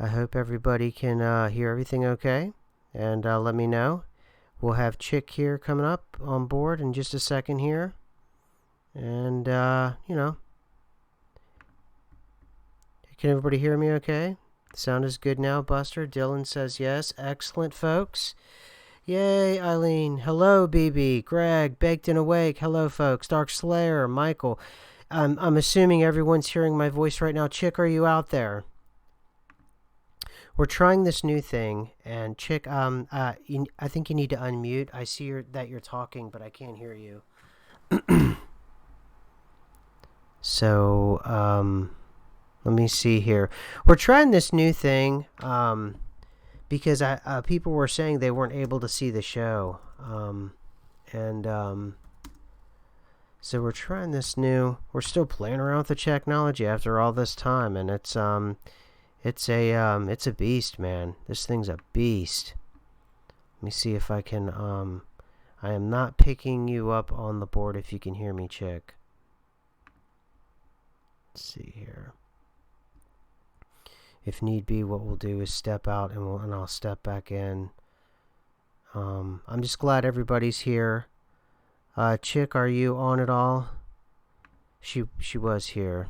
I hope everybody can hear everything okay, and let me know. We'll have Chick here coming up on board in just a second here, and can everybody hear me okay? The sound is good now, Buster. Dylan says yes. Excellent, folks. Yay, Eileen. Hello, BB. Greg, Baked and Awake. Hello, folks. Dark Slayer, Michael. I'm assuming everyone's hearing my voice right now. Chick, are you out there? We're trying this new thing, and Chick, I think you need to unmute. I see that you're talking, but I can't hear you. So, let me see here. We're trying this new thing, because people were saying they weren't able to see the show, so we're trying this new. We're still playing around with the technology after all this time, and it's a beast, man. This thing's a beast. Let me see if I can. I am not picking you up on the board. If you can hear me, Chick. Let's see here. If need be, what we'll do is step out and I'll step back in. I'm just glad everybody's here. Chick, are you on at all? She was here.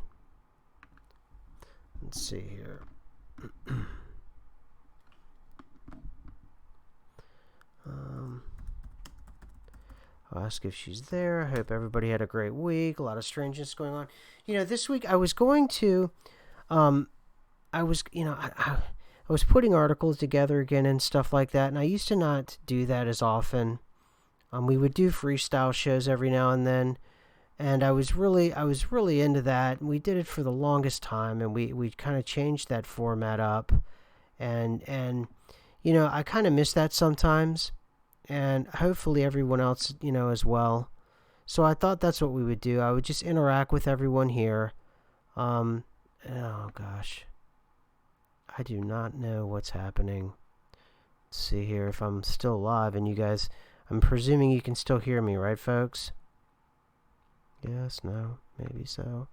Let's see here. I'll ask if she's there. I hope everybody had a great week. A lot of strangeness going on. This week I was going to, I was putting articles together again and stuff like that, and I used to not do that as often. We would do freestyle shows every now and then, and I was really into that. And we did it for the longest time, and we kind of changed that format up, and I kind of miss that sometimes, and hopefully everyone else as well. So I thought that's what we would do. I would just interact with everyone here. Oh gosh. I do not know what's happening. Let's see here if I'm still live and you guys... I'm presuming you can still hear me, right, folks? Yes, no, maybe so.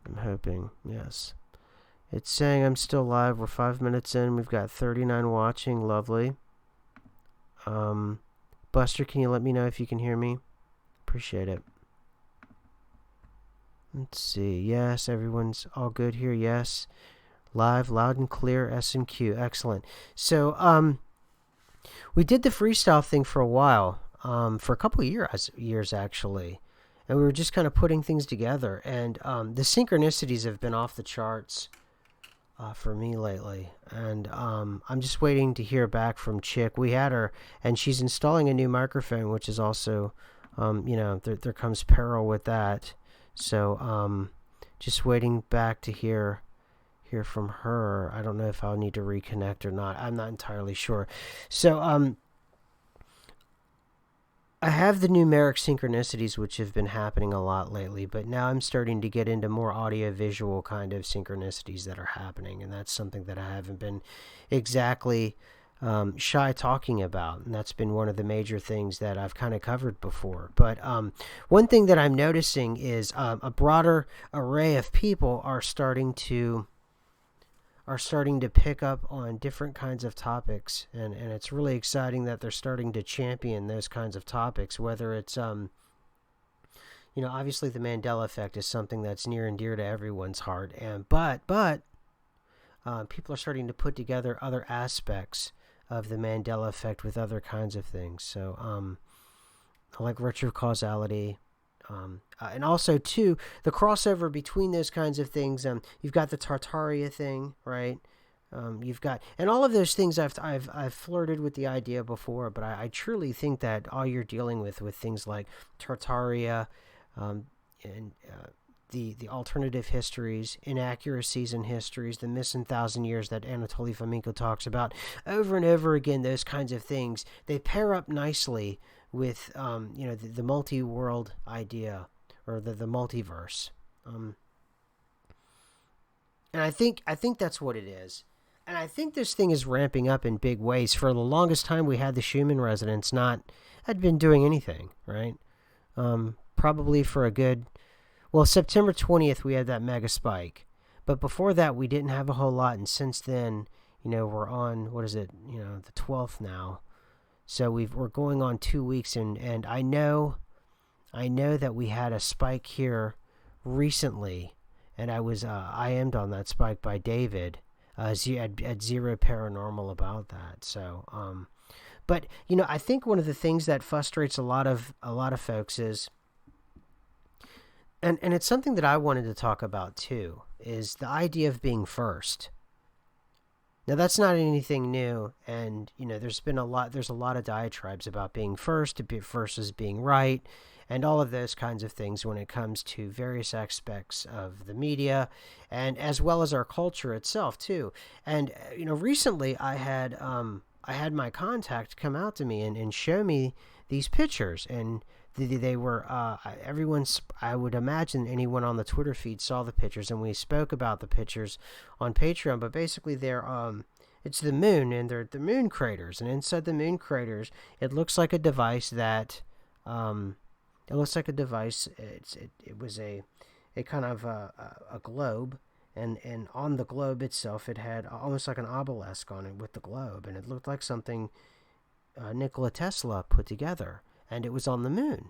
I'm hoping, yes. It's saying I'm still live. We're 5 minutes in. We've got 39 watching. Lovely. Buster, can you let me know if you can hear me? Appreciate it. Let's see. Yes, everyone's all good here. Yes. Live, loud and clear, SMQ. Excellent. So, we did the freestyle thing for a while, for a couple of years actually, and we were just kind of putting things together. And the synchronicities have been off the charts for me lately, and I'm just waiting to hear back from Chick. We had her, and she's installing a new microphone, which is also, there comes peril with that. So, just waiting back to hear from her. I don't know if I'll need to reconnect or not. I'm not entirely sure. So I have the numeric synchronicities, which have been happening a lot lately, but now I'm starting to get into more audio-visual kind of synchronicities that are happening, and that's something that I haven't been exactly shy talking about, and that's been one of the major things that I've kind of covered before. But one thing that I'm noticing is a broader array of people are starting to pick up on different kinds of topics, and it's really exciting that they're starting to champion those kinds of topics, whether it's obviously the Mandela effect is something that's near and dear to everyone's heart, and but people are starting to put together other aspects of the Mandela effect with other kinds of things. So like retrocausality, and also too the crossover between those kinds of things. You've got the Tartaria thing, right? You've got, and all of those things I've flirted with the idea before, but I truly think that all you're dealing with things like Tartaria, and the alternative histories, inaccuracies in histories, the missing 1,000 years that Anatoly Fomenko talks about over and over again, those kinds of things, they pair up nicely with the multi-world idea, or the multiverse, and I think that's what it is. And I think this thing is ramping up in big ways. For the longest time, we had the Schumann resonance had been doing anything, right? Probably for a good, well, September 20th, we had that mega spike. But before that, we didn't have a whole lot, and since then, we're on, what is it, the 12th now. So we're going on 2 weeks, and I know that we had a spike here recently, and I was IM'd on that spike by David at Zero Paranormal about that. So, but I think one of the things that frustrates a lot of folks is, and it's something that I wanted to talk about too, is the idea of being first. Now that's not anything new, and there's a lot of diatribes about being first versus being right, and all of those kinds of things when it comes to various aspects of the media, and as well as our culture itself too. And recently I had my contact come out to me and show me these pictures, and they were everyone's. I would imagine anyone on the Twitter feed saw the pictures, and we spoke about the pictures on Patreon. But basically, they're it's the moon, and they're the moon craters, and inside the moon craters, it looks like a device that it looks like a device. It was a kind of a globe, and on the globe itself, it had almost like an obelisk on it with the globe, and it looked like something Nikola Tesla put together. And it was on the moon,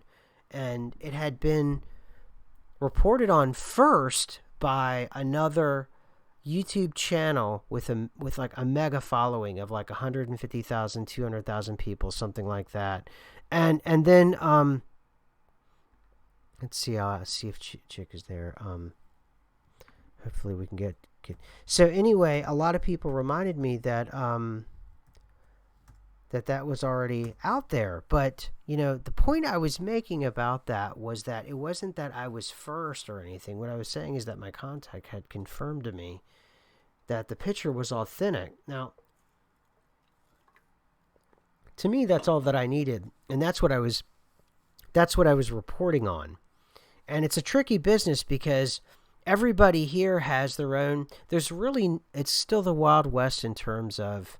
and it had been reported on first by another YouTube channel with like a mega following of like 150,000, 200,000 people, something like that. And then let's see if Chick is there. Hopefully we can get. So anyway, a lot of people reminded me that that was already out there. But, the point I was making about that was that it wasn't that I was first or anything. What I was saying is that my contact had confirmed to me that the picture was authentic. Now, to me, that's all that I needed. And that's what I was reporting on. And it's a tricky business because everybody here has their own, it's still the Wild West in terms of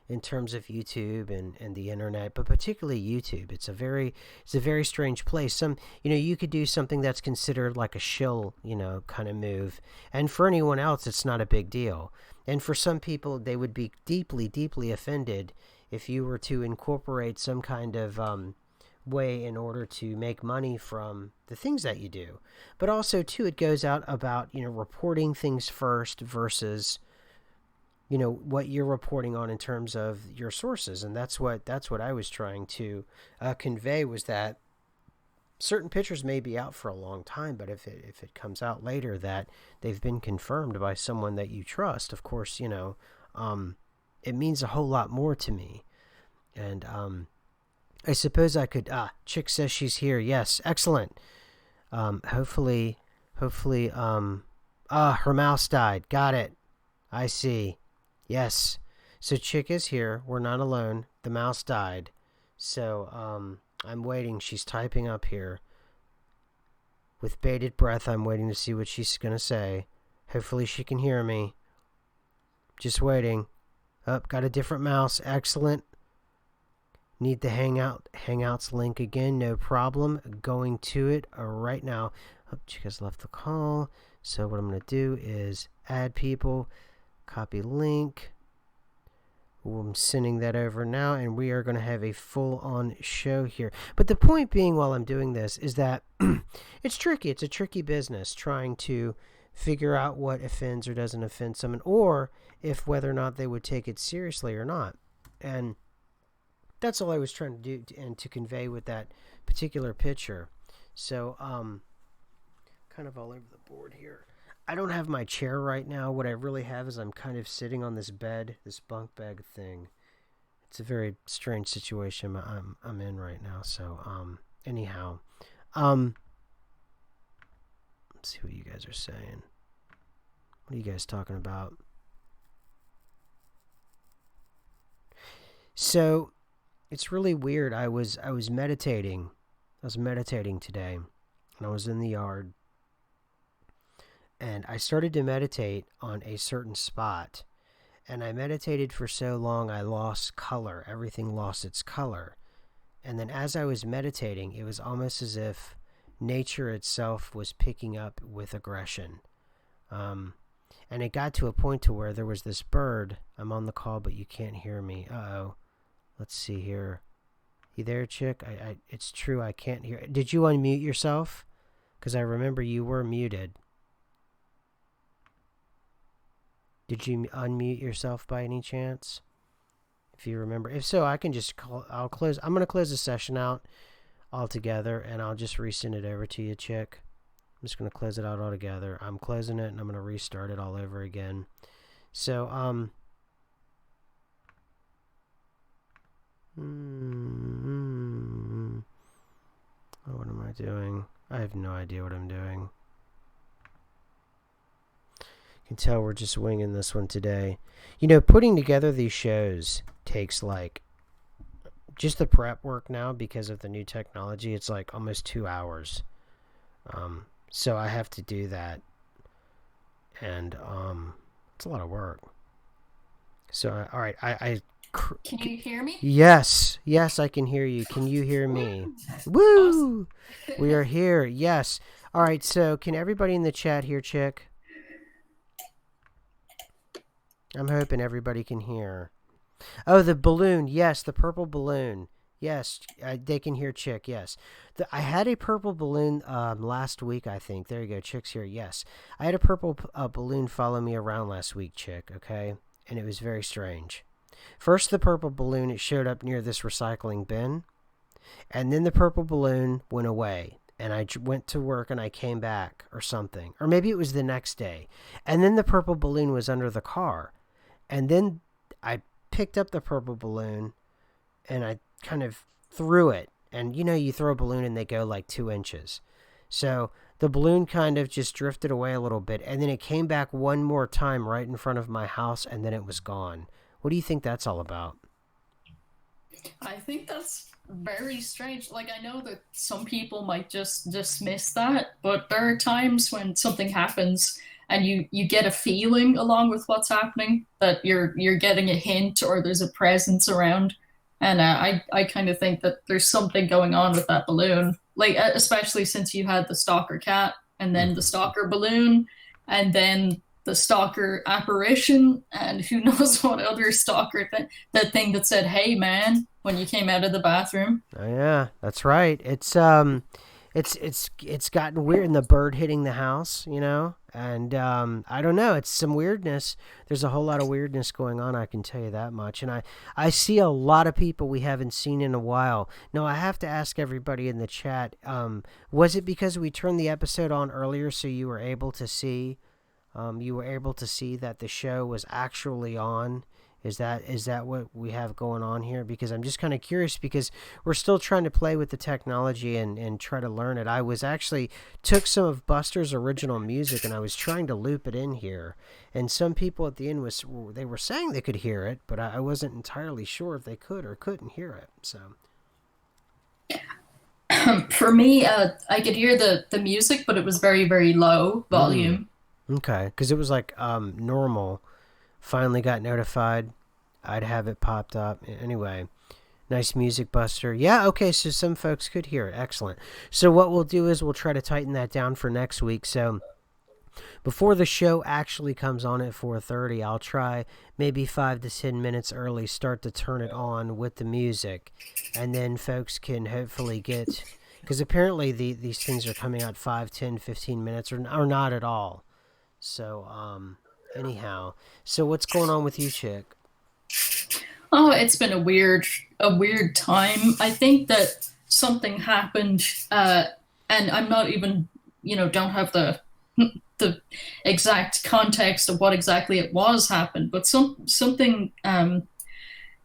YouTube and the internet, but particularly YouTube. It's a very strange place. You could do something that's considered like a shill, kind of move. And for anyone else, it's not a big deal. And for some people, they would be deeply, deeply offended if you were to incorporate some kind of way in order to make money from the things that you do. But also, too, it goes out about, reporting things first versus what you're reporting on in terms of your sources. And that's what I was trying to convey, was that certain pictures may be out for a long time, but if it comes out later that they've been confirmed by someone that you trust, of course, it means a whole lot more to me. And I suppose I could, Chick says she's here. Yes. Excellent. Hopefully, her mouse died. Got it. I see. Yes. So Chick is here. We're not alone. The mouse died. So I'm waiting. She's typing up here. With bated breath, I'm waiting to see what she's going to say. Hopefully she can hear me. Just waiting. Got a different mouse. Excellent. Need the Hangouts link again. No problem. Going to it right now. Chick has left the call. So what I'm going to do is add people. Copy link. I'm sending that over now, and we are going to have a full-on show here. But the point being, while I'm doing this, is that it's tricky. It's a tricky business trying to figure out what offends or doesn't offend someone, or if whether or not they would take it seriously or not. And that's all I was trying to do and to convey with that particular picture. So, kind of all over the board here. I don't have my chair right now. What I really have is I'm kind of sitting on this bed, this bunk bed thing. It's a very strange situation I'm in right now. So, anyhow, let's see what you guys are saying. What are you guys talking about? So, it's really weird. I was meditating. I was meditating today, and I was in the yard. And I started to meditate on a certain spot. And I meditated for so long, I lost color. Everything lost its color. And then as I was meditating, it was almost as if nature itself was picking up with aggression. And it got to a point to where there was this bird. I'm on the call, but you can't hear me. Uh-oh. Let's see here. You there, chick? It's true, I can't hear. Did you unmute yourself? Because I remember you were muted. Did you unmute yourself by any chance? If you remember. If so, I can just I'll close. I'm going to close the session out altogether, and I'll just resend it over to you, chick. I'm just going to close it out altogether. I'm closing it, and I'm going to restart it all over again. So, oh, what am I doing? I have no idea what I'm doing. You can tell we're just winging this one today. You know, putting together these shows takes like just the prep work now because of the new technology. It's like almost 2 hours. So I have to do that. And it's a lot of work. So, all right, Can you hear me? Yes, I can hear you. Can you hear me? Woo! We are here. Yes. All right. So, can everybody in the chat hear, chick? I'm hoping everybody can hear. Oh, the balloon. Yes, the purple balloon. Yes, they can hear chick. Yes. I had a purple balloon last week, I think. There you go. Chick's here. Yes. I had a purple balloon follow me around last week, chick. Okay. And it was very strange. First, the purple balloon, it showed up near this recycling bin. And then the purple balloon went away. And I went to work and I came back or something. Or maybe it was the next day. And then the purple balloon was under the car. And then I picked up the purple balloon and I kind of threw it. And you know, you throw a balloon and they go like 2 inches. So the balloon kind of just drifted away a little bit. And then it came back one more time right in front of my house. And then it was gone. What do you think that's all about? I think that's very strange. Like, I know that some people might just dismiss that, but there are times when something happens and you get a feeling along with what's happening that you're getting a hint or there's a presence around. And I kind of think that there's something going on with that balloon. Like, especially since you had the stalker cat and then the stalker balloon and then the stalker apparition and who knows what other stalker that thing that said, "Hey man," when you came out of the bathroom. Oh yeah, that's right. It's gotten weird, and the bird hitting the house, you know, and I don't know. It's some weirdness. There's a whole lot of weirdness going on. I can tell you that much. And I see a lot of people we haven't seen in a while. Now I have to ask everybody in the chat. Was it because we turned the episode on earlier, so you were able to see? You were able to see that the show was actually on. Is that what we have going on here? Because I'm just kind of curious because we're still trying to play with the technology and try to learn it. I was actually took some of Buster's original music and I was trying to loop it in here. And some people at the end they were saying they could hear it, but I wasn't entirely sure if they could or couldn't hear it. So For me, I could hear the music, but it was very, very low volume. Okay, because it was like normal. Finally got notified. I'd have it popped up. Anyway, nice music, Buster. Yeah, okay, so some folks could hear it. Excellent. So what we'll do is we'll try to tighten that down for next week. So before the show actually comes on at 4:30, I'll try maybe 5 to 10 minutes early, start to turn it on with the music. And then folks can hopefully get... Because apparently these things are coming out 5, 10, 15 minutes or not at all. So, anyhow. So what's going on with you, chick? Oh, it's been a weird time. I think that something happened, and I'm not even, don't have the exact context of what exactly it was happened, but something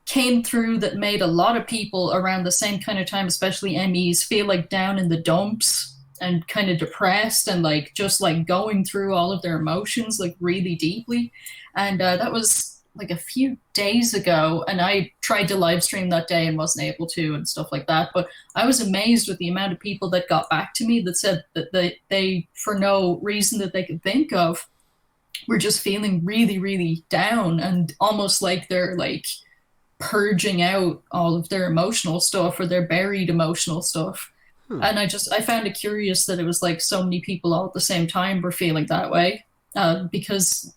came through that made a lot of people around the same kind of time, especially MEs, feel like down in the dumps and kind of depressed and like just like going through all of their emotions like really deeply. And that was like a few days ago, and I tried to live stream that day and wasn't able to and stuff like that. But I was amazed with the amount of people that got back to me that said that they for no reason that they could think of, were just feeling really, really down and almost like they're like purging out all of their emotional stuff or their buried emotional stuff. And I found it curious that it was like so many people all at the same time were feeling that way. because,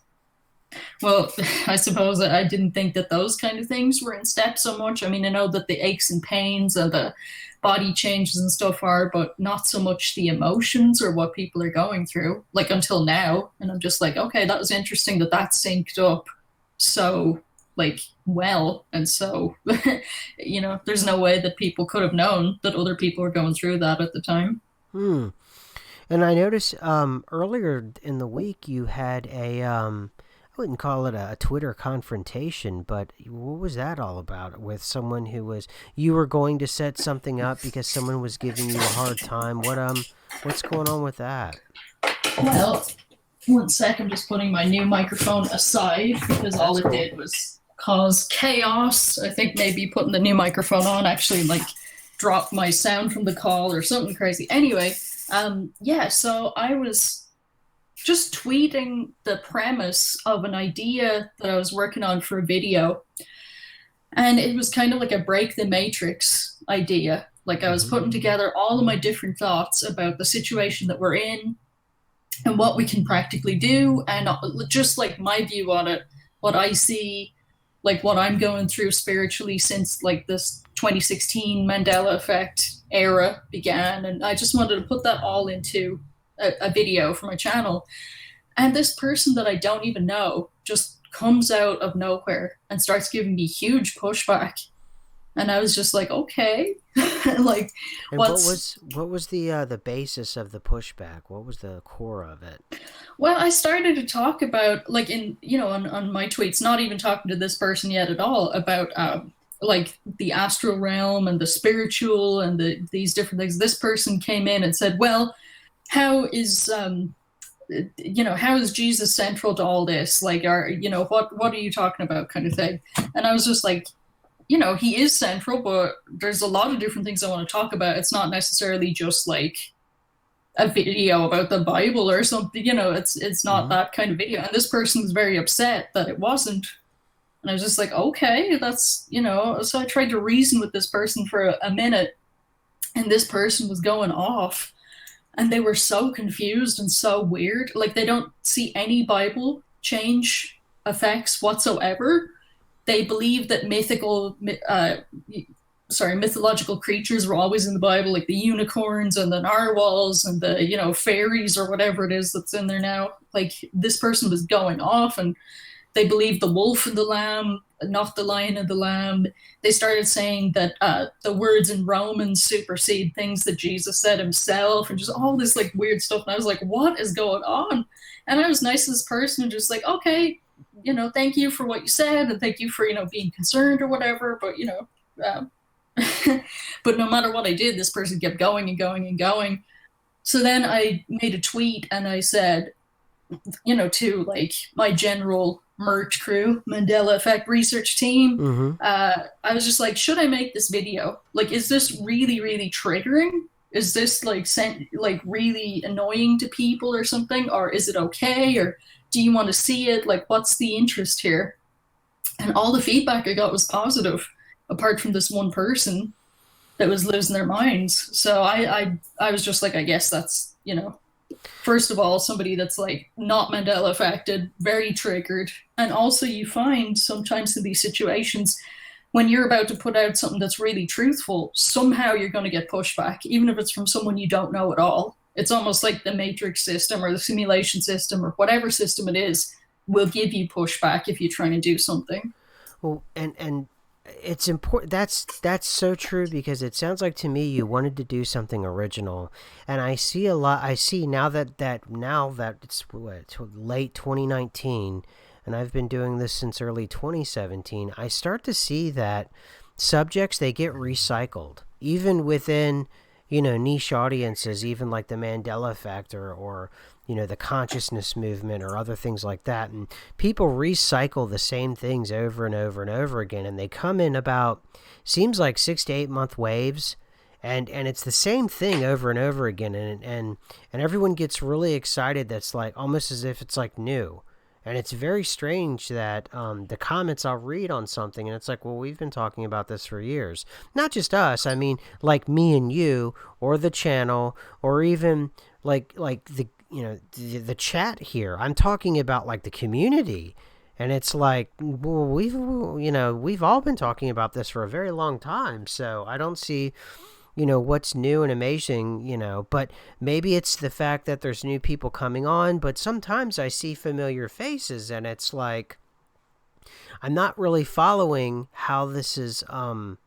well, I suppose I didn't think that those kind of things were in step so much. I mean, I know that the aches and pains and the body changes and stuff are, but not so much the emotions or what people are going through, like until now. And I'm just like, okay, that was interesting that that synced up so, like, well. And so, there's no way that people could have known that other people were going through that at the time. Hmm. And I noticed earlier in the week you had I wouldn't call it a Twitter confrontation, but what was that all about? With someone who was you were going to set something up because someone was giving you a hard time. What's going on with that? Well, one sec, I'm just putting my new microphone aside because all That's it cool. did was cause chaos. I think maybe putting the new microphone on actually like dropped my sound from the call or something crazy. Anyway, yeah, so I was just tweeting the premise of an idea that I was working on for a video. And it was kind of like a break the matrix idea. Like I was Mm-hmm. putting together all of my different thoughts about the situation that we're in, and what we can practically do, and just like my view on it, what I see, like what I'm going through spiritually since like this 2016 Mandela effect era began. And I just wanted to put that all into a video for my channel. And this person that I don't even know just comes out of nowhere and starts giving me huge pushback. And I was just like, okay, like And what's what was the basis of the pushback? What was the core of it? Well, I started to talk about, like, on my tweets, not even talking to this person yet at all, about like the astral realm and the spiritual and these different things. This person came in and said, well, how is how is Jesus central to all this? Like, what are you talking about, kind of thing? And I was just like, he is central, but there's a lot of different things I want to talk about. It's not necessarily just like a video about the Bible or something. It's not Mm-hmm. that kind of video. And this person was very upset that it wasn't. And I was just like, okay, that's. So I tried to reason with this person for a minute, and this person was going off. And they were so confused and so weird. Like, they don't see any Bible change effects whatsoever. They believe that mythological creatures were always in the Bible, like the unicorns and the narwhals and the, fairies or whatever it is that's in there now. Like, this person was going off, and they believed the wolf and the lamb, not the lion and the lamb. They started saying that the words in Romans supersede things that Jesus said himself, and just all this like weird stuff. And I was like, what is going on? And I was nice to this person and just like, okay, thank you for what you said, and thank you for, being concerned or whatever. But, um, but no matter what I did, this person kept going and going and going. So then I made a tweet and I said, to like my general merch crew, Mandela Effect research team, Mm-hmm. I was just like, should I make this video? Like, is this really, really triggering? Is this like really annoying to people or something? Or is it okay? Or do you want to see it? Like, what's the interest here? And all the feedback I got was positive, apart from this one person that was losing their minds. So I was just like, I guess that's, first of all, somebody that's like not Mandela affected, very triggered. And also, you find sometimes in these situations, when you're about to put out something that's really truthful, somehow you're going to get pushback, even if it's from someone you don't know at all. It's almost like the matrix system or the simulation system or whatever system it is will give you pushback if you're trying to do something. Well, and it's important. That's so true because it sounds like to me you wanted to do something original, and I see a lot. I see now that it's late 2019, and I've been doing this since early 2017. I start to see that subjects they get recycled even within niche audiences, even like the Mandela effect or the consciousness movement or other things like that. And people recycle the same things over and over and over again. And they come in about, seems like 6 to 8 month waves. And it's the same thing over and over again. And everyone gets really excited. That's like almost as if it's like new. And it's very strange that the comments I'll read on something, and it's like, well, we've been talking about this for years. Not just us. I mean, like me and you, or the channel, or even like the the chat here. I'm talking about like the community. And it's like, well, we've all been talking about this for a very long time. So I don't see, what's new and amazing, but maybe it's the fact that there's new people coming on. But sometimes I see familiar faces and it's like, I'm not really following how this is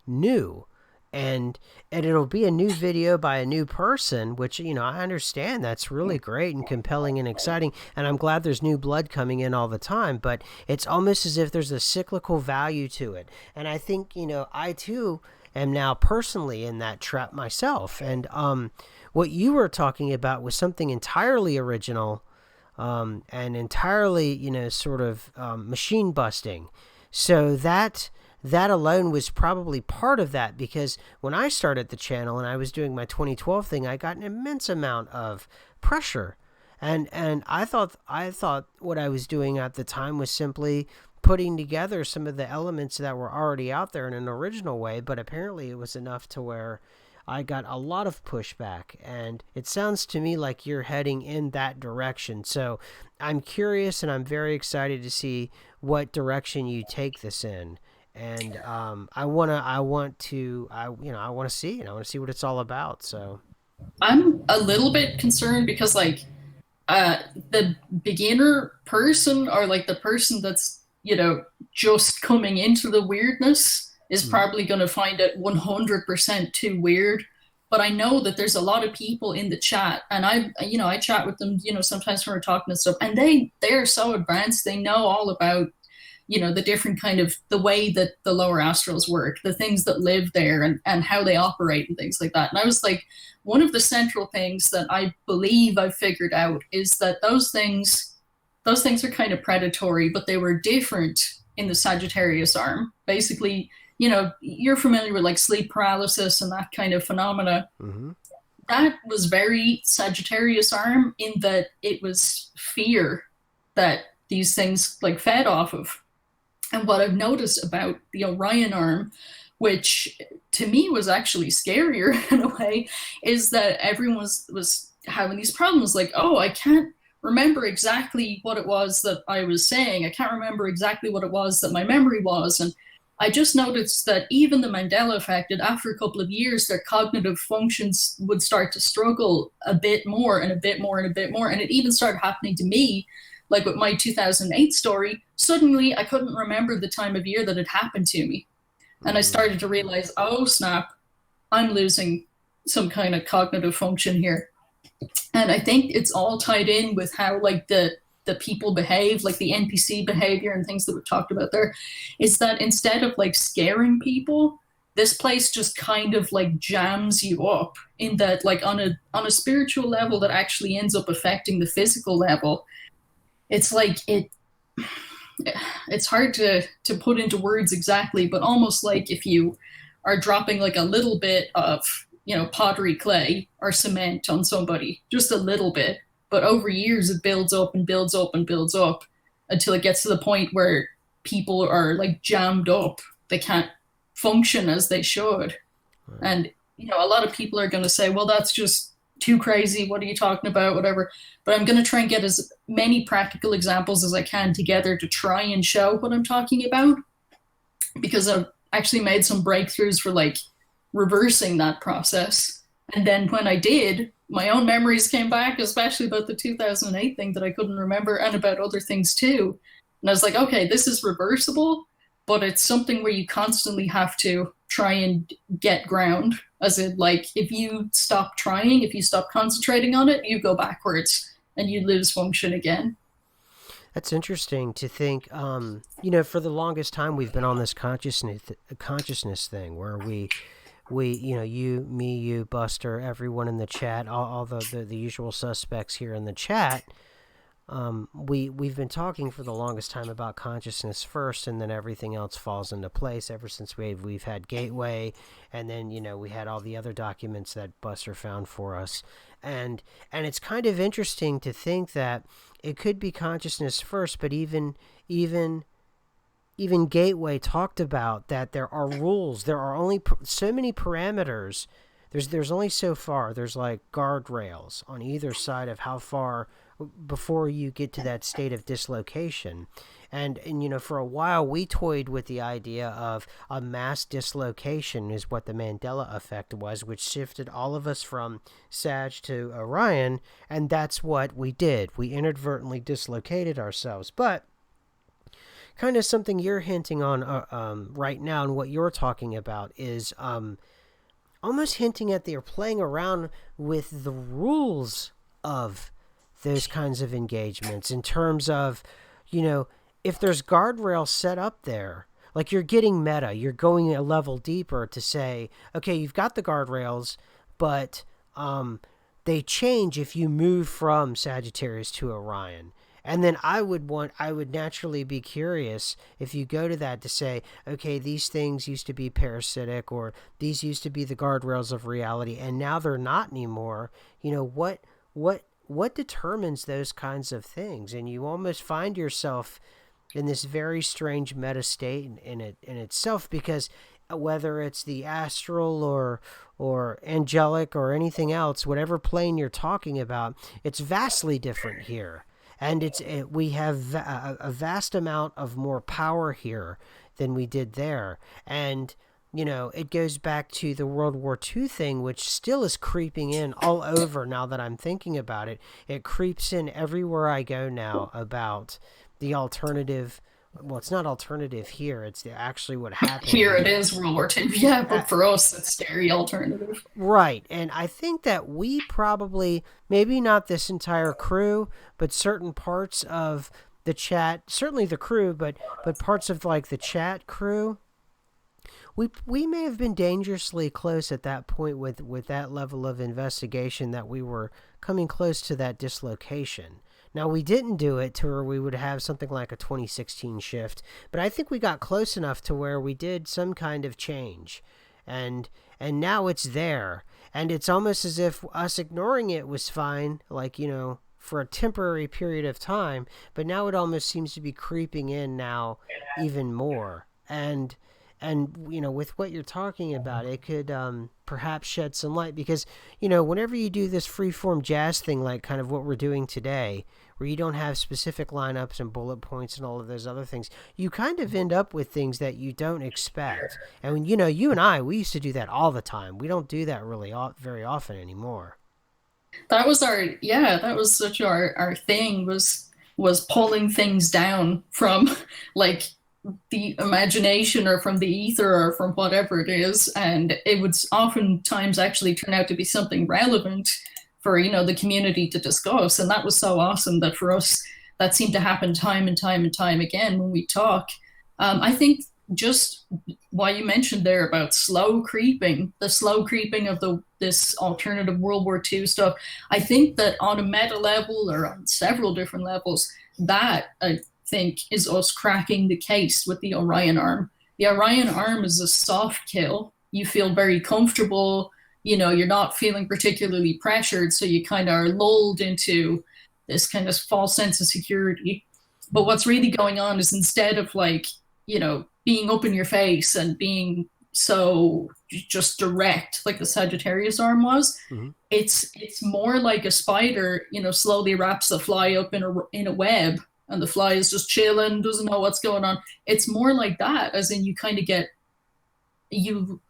new. And it'll be a new video by a new person, which I understand that's really great and compelling and exciting, and I'm glad there's new blood coming in all the time, but it's almost as if there's a cyclical value to it. And I think I too am now personally in that trap myself. And what you were talking about was something entirely original, and entirely sort of machine busting. So that alone was probably part of that, because when I started the channel and I was doing my 2012 thing, I got an immense amount of pressure. And I thought what I was doing at the time was simply putting together some of the elements that were already out there in an original way, but apparently it was enough to where I got a lot of pushback, and it sounds to me like you're heading in that direction. So I'm curious and I'm very excited to see what direction you take this in. And I want to see, I want to see what it's all about. So, I'm a little bit concerned because like uh the beginner person, or like the person that's just coming into the weirdness, is mm, probably going to find it 100% too weird. But I know that there's a lot of people in the chat, and I chat with them sometimes when we're talking and stuff, and they're so advanced, they know all about the different kind of the way that the lower astrals work, the things that live there, and how they operate and things like that. And I was like, one of the central things that I believe I've figured out is that those things are kind of predatory, but they were different in the Sagittarius arm. Basically, you're familiar with like sleep paralysis and that kind of phenomena. mm-hmm. That was very Sagittarius arm, in that it was fear that these things like fed off of. And what I've noticed about the Orion arm, which to me was actually scarier in a way, is that everyone was having these problems like, oh, I can't remember exactly what it was that I was saying. I can't remember exactly what it was that my memory was. And I just noticed that even the Mandela effect, that after a couple of years, their cognitive functions would start to struggle a bit more and a bit more and a bit more. And it even started happening to me, like with my 2008 story. Suddenly, I couldn't remember the time of year that it happened to me. And I started to realize, oh, snap, I'm losing some kind of cognitive function here. And I think it's all tied in with how like the people behave, like the NPC behavior and things that we've talked about there, is that instead of like scaring people, this place just kind of like jams you up, in that like on a spiritual level that actually ends up affecting the physical level. It's like it's hard to put into words exactly, but almost like if you are dropping like a little bit of pottery clay or cement on somebody, just a little bit, but over years it builds up and builds up and builds up until it gets to the point where people are like jammed up, they can't function as they should. Right. And a lot of people are going to say, well, that's just too crazy, what are you talking about, whatever. But I'm going to try and get as many practical examples as I can together to try and show what I'm talking about, because I've actually made some breakthroughs for like reversing that process. And then when I did, my own memories came back, especially about the 2008 thing that I couldn't remember, and about other things too. And I was like, okay, this is reversible, but it's something where you constantly have to try and get ground. As in, like, if you stop trying, if you stop concentrating on it, you go backwards and you lose function again. That's interesting to think. For the longest time we've been on this consciousness thing where we you, me, you, Buster, everyone in the chat, all the usual suspects here in the chat. We've been talking for the longest time about consciousness first, and then everything else falls into place ever since we've had Gateway, and then we had all the other documents that Buster found for us, and it's kind of interesting to think that it could be consciousness first, but even Gateway talked about that there are rules, there are only so many parameters there's only so far. There's like guardrails on either side of how far before you get to that state of dislocation. And you know, for a while we toyed with the idea of a mass dislocation is what the Mandela effect was, which shifted all of us from Sag to Orion, and that's what we did. We inadvertently dislocated ourselves. But kind of something you're hinting on right now, and what you're talking about is almost hinting at they're playing around with the rules of those kinds of engagements in terms of, you know, if there's guardrails set up there, like you're getting meta, you're going a level deeper to say, okay, you've got the guardrails, but they change if you move from Sagittarius to Orion. And then I would naturally be curious if you go to that to say, okay, these things used to be parasitic, or these used to be the guardrails of reality, and now they're not anymore. You know, what determines those kinds of things? And you almost find yourself in this very strange meta state in itself, because whether it's the astral or angelic or anything else, whatever plane you're talking about, it's vastly different here. And we have a vast amount of more power here than we did there. And you know, it goes back to the World War II thing, which still is creeping in all over now that I'm thinking about it. It creeps in everywhere I go now about the alternative. Well, it's not alternative here. It's actually what happened Here it here. is, World War II. Yeah, but for us, it's scary alternative. Right. And I think that we probably, maybe not this entire crew, but certain parts of the chat, certainly the crew, but parts of like the chat crew, we may have been dangerously close at that point with that level of investigation, that we were coming close to that dislocation. Now, we didn't do it to where we would have something like a 2016 shift, but I think we got close enough to where we did some kind of change. And now it's there. And it's almost as if us ignoring it was fine, like, you know, for a temporary period of time, but now it almost seems to be creeping in now even more. And you know, with what you're talking about, it could perhaps shed some light, because you know, whenever you do this freeform jazz thing, like kind of what we're doing today, where you don't have specific lineups and bullet points and all of those other things, you kind of end up with things that you don't expect. And you know, you and I, we used to do that all the time. We don't do that really very often anymore. That was our yeah, that was such our thing was pulling things down from like the imagination or from the ether or from whatever it is, and it would oftentimes actually turn out to be something relevant for the community to discuss. And that was so awesome that for us that seemed to happen time and time and time again when we talk. I think just what you mentioned there about slow creeping, the slow creeping of this alternative World War II stuff, I think that on a meta level or on several different levels, that I think is us cracking the case with the Orion arm. The Orion arm is a soft kill. You feel very comfortable, you're not feeling particularly pressured, so you kind of are lulled into this kind of false sense of security. But what's really going on is, instead of being up in your face and being so just direct like the Sagittarius arm was, Mm-hmm. it's more like a spider, slowly wraps the fly up in a web, and the fly is just chilling, doesn't know what's going on. It's more like that, as in you kind of get you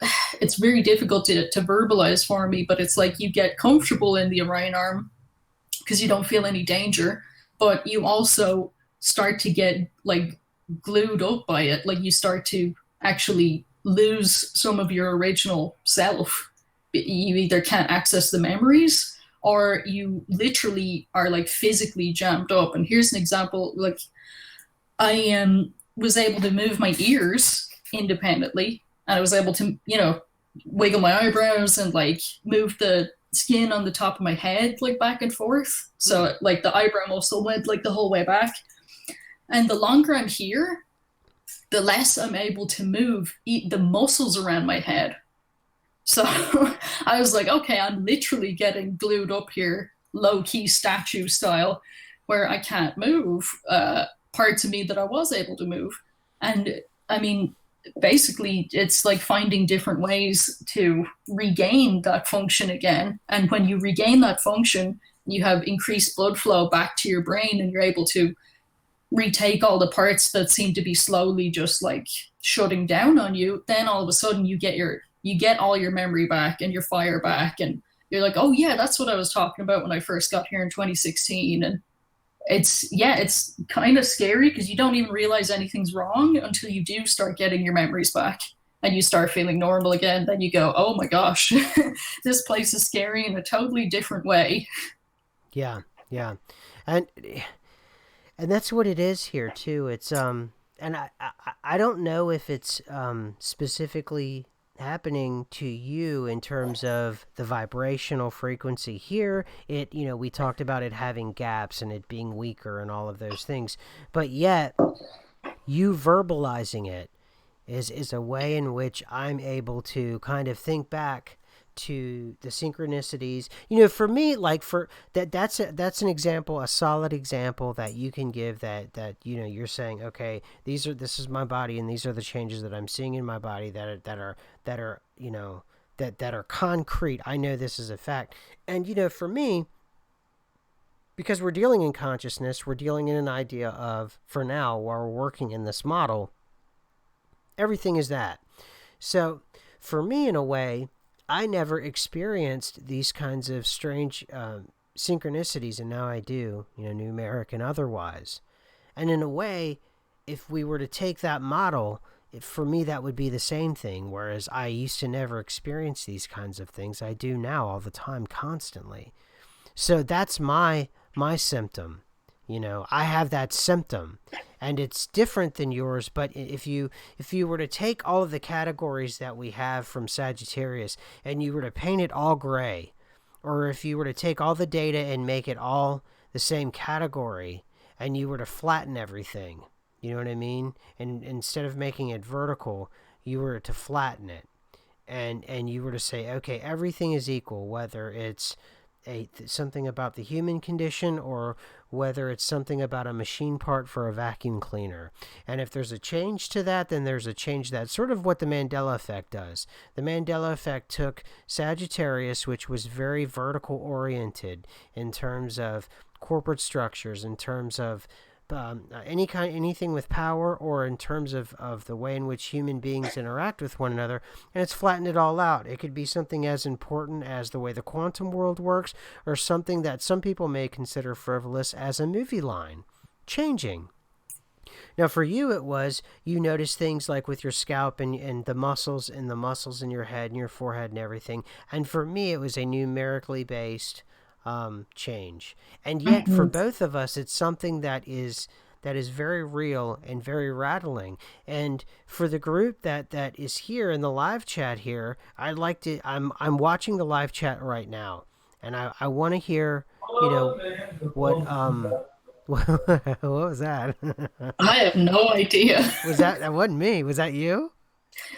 it's very difficult to verbalize for me, but it's like you get comfortable in the Orion arm because you don't feel any danger, but you also start to get like glued up by it. Like you start to actually lose some of your original self. You either can't access the memories, or you literally are like physically jammed up. And here's an example. Like I was able to move my ears independently, and I was able to wiggle my eyebrows and like move the skin on the top of my head like back and forth, so like the eyebrow muscle went like the whole way back. And the longer I'm here, the less I'm able to move the muscles around my head. So I was like, okay, I'm literally getting glued up here, low-key statue style, where I can't move parts of me that I was able to move. And I mean, basically it's like finding different ways to regain that function again. And when you regain that function, you have increased blood flow back to your brain, and you're able to retake all the parts that seem to be slowly just like shutting down on you. Then all of a sudden you get all your memory back and your fire back, and you're like, oh yeah, that's what I was talking about when I first got here in 2016. And it's kind of scary because you don't even realize anything's wrong until you do start getting your memories back and you start feeling normal again. Then you go, oh my gosh, this place is scary in a totally different way. Yeah, yeah, and and that's what it is here too. It's and I don't know if it's specifically happening to you in terms of the vibrational frequency here. It, you know, we talked about it having gaps and it being weaker and all of those things, but yet you verbalizing it is a way in which I'm able to kind of think back to the synchronicities. You know, for me, like for that's an example, a solid example that you can give that you know you're saying, okay, this is my body and these are the changes that I'm seeing in my body that are you know that are concrete. I know this is a fact. And you know, for me, because we're dealing in consciousness, we're dealing in an idea of, for now, while we're working in this model, everything is that. So, for me, in a way, I never experienced these kinds of strange synchronicities, and now I do, you know, numeric and otherwise. And in a way, if we were to take that model, for me, that would be the same thing. Whereas I used to never experience these kinds of things, I do now all the time, constantly. So that's my symptom. You know, I have that symptom, and it's different than yours. But if you were to take all of the categories that we have from Sagittarius and you were to paint it all gray, or if you were to take all the data and make it all the same category, and you were to flatten everything, you know what I mean? And instead of making it vertical, you were to flatten it, and you were to say, okay, everything is equal, whether it's something about the human condition or whether it's something about a machine part for a vacuum cleaner. And if there's a change to that, then there's a change. That's sort of what the Mandela effect does. The Mandela effect took Sagittarius, which was very vertical oriented in terms of corporate structures, in terms of anything with power, or in terms of the way in which human beings interact with one another, and it's flattened it all out. It could be something as important as the way the quantum world works, or something that some people may consider frivolous as a movie line changing. Now, for you, it was you noticed things like with your scalp and the muscles in your head and your forehead and everything. And for me, it was a numerically based change. And yet, for Mhm. both of us, it's something that is very real and very rattling. And for the group that is here in the live chat here, I'd like to. I'm watching the live chat right now, and I want to hear, you know, what what was that? I have no idea. Was that wasn't me? Was that you?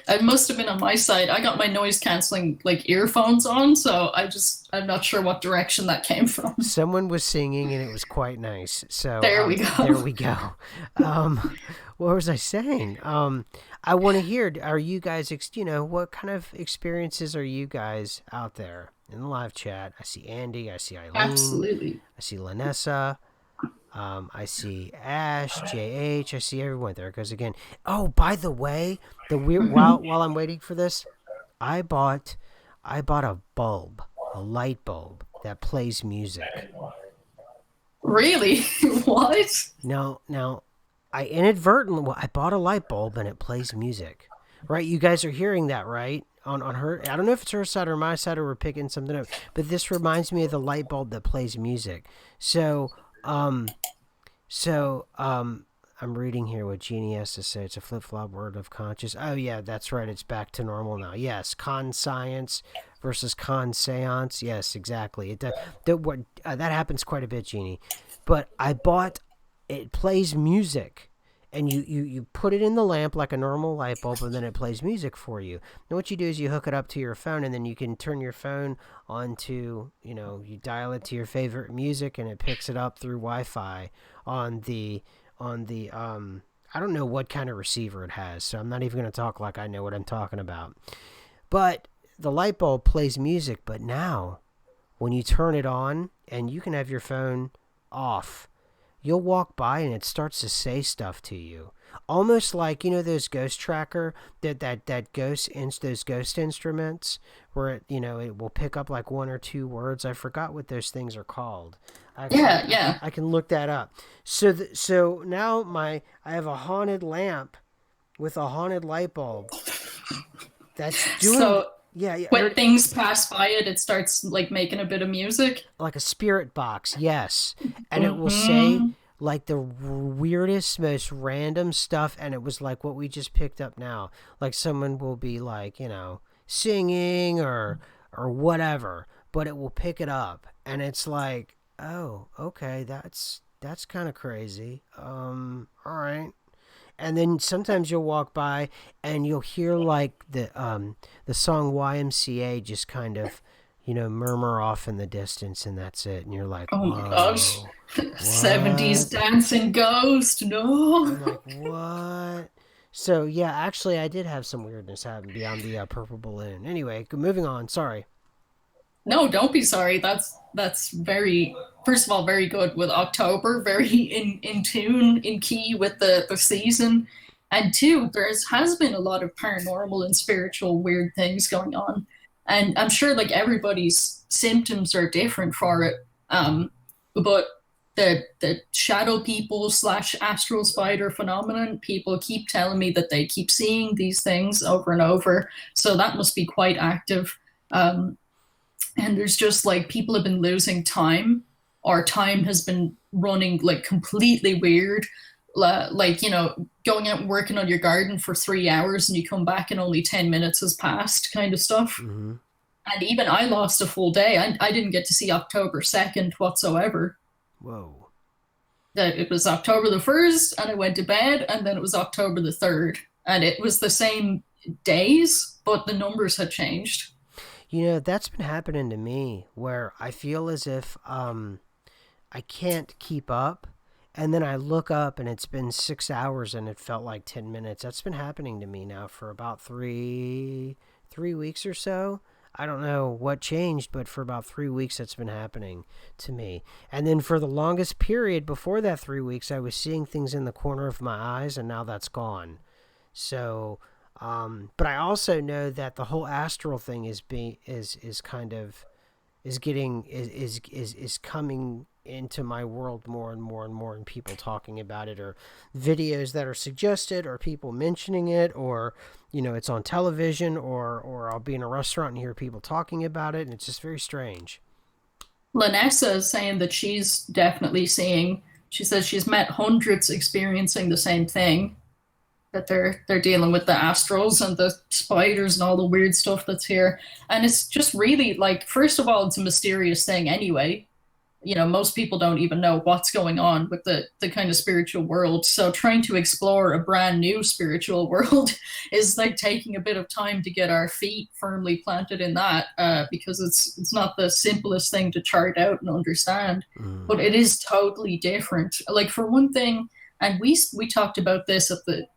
It must have been on my side. I got my noise canceling like earphones on, so I'm not sure what direction that came from. Someone was singing and it was quite nice. So There we there go. we go. Um, what was I saying? I want to hear. Are you guys? You know, what kind of experiences are you guys out there in the live chat? I see Andy. I see Eileen. Absolutely. I see Lanessa. I see Ash, JH. I see everyone. There it goes again. Oh, by the way, the weird Hmm. while I'm waiting for this, I bought I bought a bulb, a light bulb that plays music. Really? What? Now, I inadvertently I bought a light bulb and it plays music. Right? You guys are hearing that, right? On her, I don't know if it's her side or my side or we're picking something up, but this reminds me of the light bulb that plays music. So, um, so I'm reading here what Jeannie has to say. It's a flip flop word of conscious. Oh yeah, that's right. It's back to normal now. Yes, con science versus con seance. Yes, exactly. That happens quite a bit, Jeannie. But I bought. It plays music, and you put it in the lamp like a normal light bulb, and then it plays music for you. And what you do is you hook it up to your phone, and then you can turn your phone onto, you know, you dial it to your favorite music, and it picks it up through Wi-Fi on the I don't know what kind of receiver it has, so I'm not even going to talk like I know what I'm talking about. But the light bulb plays music, but now when you turn it on and you can have your phone off, you'll walk by and it starts to say stuff to you. Almost like, those ghost tracker, that those ghost instruments where it will pick up like one or two words. I forgot what those things are called. Yeah, I can yeah. I can look that up. So now I have a haunted lamp with a haunted light bulb that's doing, So yeah, yeah, when things pass by it, it starts like making a bit of music. like a spirit box, yes. And it will say Hmm. like the weirdest, most random stuff. And it was like what we just picked up now. Like someone will be like, singing or whatever, but it will pick it up. And it's like, oh, okay, that's kind of crazy. All right. And then sometimes you'll walk by and you'll hear like the song YMCA just kind of murmur off in the distance, and that's it. And you're like, Oh my gosh. whoa, 70s what? dancing ghost. No. I'm like, what? So yeah, actually, I did have some weirdness happen beyond the purple balloon. Anyway, moving on. Sorry. No, don't be sorry. That's very, first of all, very good with October, very in tune, in key with the season. And two, has been a lot of paranormal and spiritual weird things going on. And I'm sure like everybody's symptoms are different for it. But the shadow people slash astral spider phenomenon, people keep telling me that they keep seeing these things over and over. So that must be quite active. Um, and there's just like people have been losing time, or time has been running like completely weird, like going out and working on your garden for 3 hours and you come back and only 10 minutes has passed, kind of stuff. Mm-hmm. And even I lost a full day. I didn't get to see October 2nd whatsoever. Whoa. That it was October the 1st and I went to bed, and then it was October the 3rd, and it was the same days but the numbers had changed. That's been happening to me where I feel as if I can't keep up. And then I look up and it's been 6 hours and it felt like 10 minutes. That's been happening to me now for about three weeks or so. I don't know what changed, but for about 3 weeks that's been happening to me. And then for the longest period before that 3 weeks, I was seeing things in the corner of my eyes, and now that's gone. So, but I also know that the whole astral thing is kind of is coming into my world more and more and more, and people talking about it, or videos that are suggested, or people mentioning it, or it's on television, or I'll be in a restaurant and hear people talking about it, and it's just very strange. Lanessa is saying that she's definitely seeing, she says she's met hundreds experiencing the same thing, that they're dealing with the astrals and the spiders and all the weird stuff that's here. And it's just really like, first of all, it's a mysterious thing anyway. Most people don't even know what's going on with the kind of spiritual world. So trying to explore a brand new spiritual world is like taking a bit of time to get our feet firmly planted in that, because it's not the simplest thing to chart out and understand, Mm. but it is totally different. Like for one thing, and we talked about this at the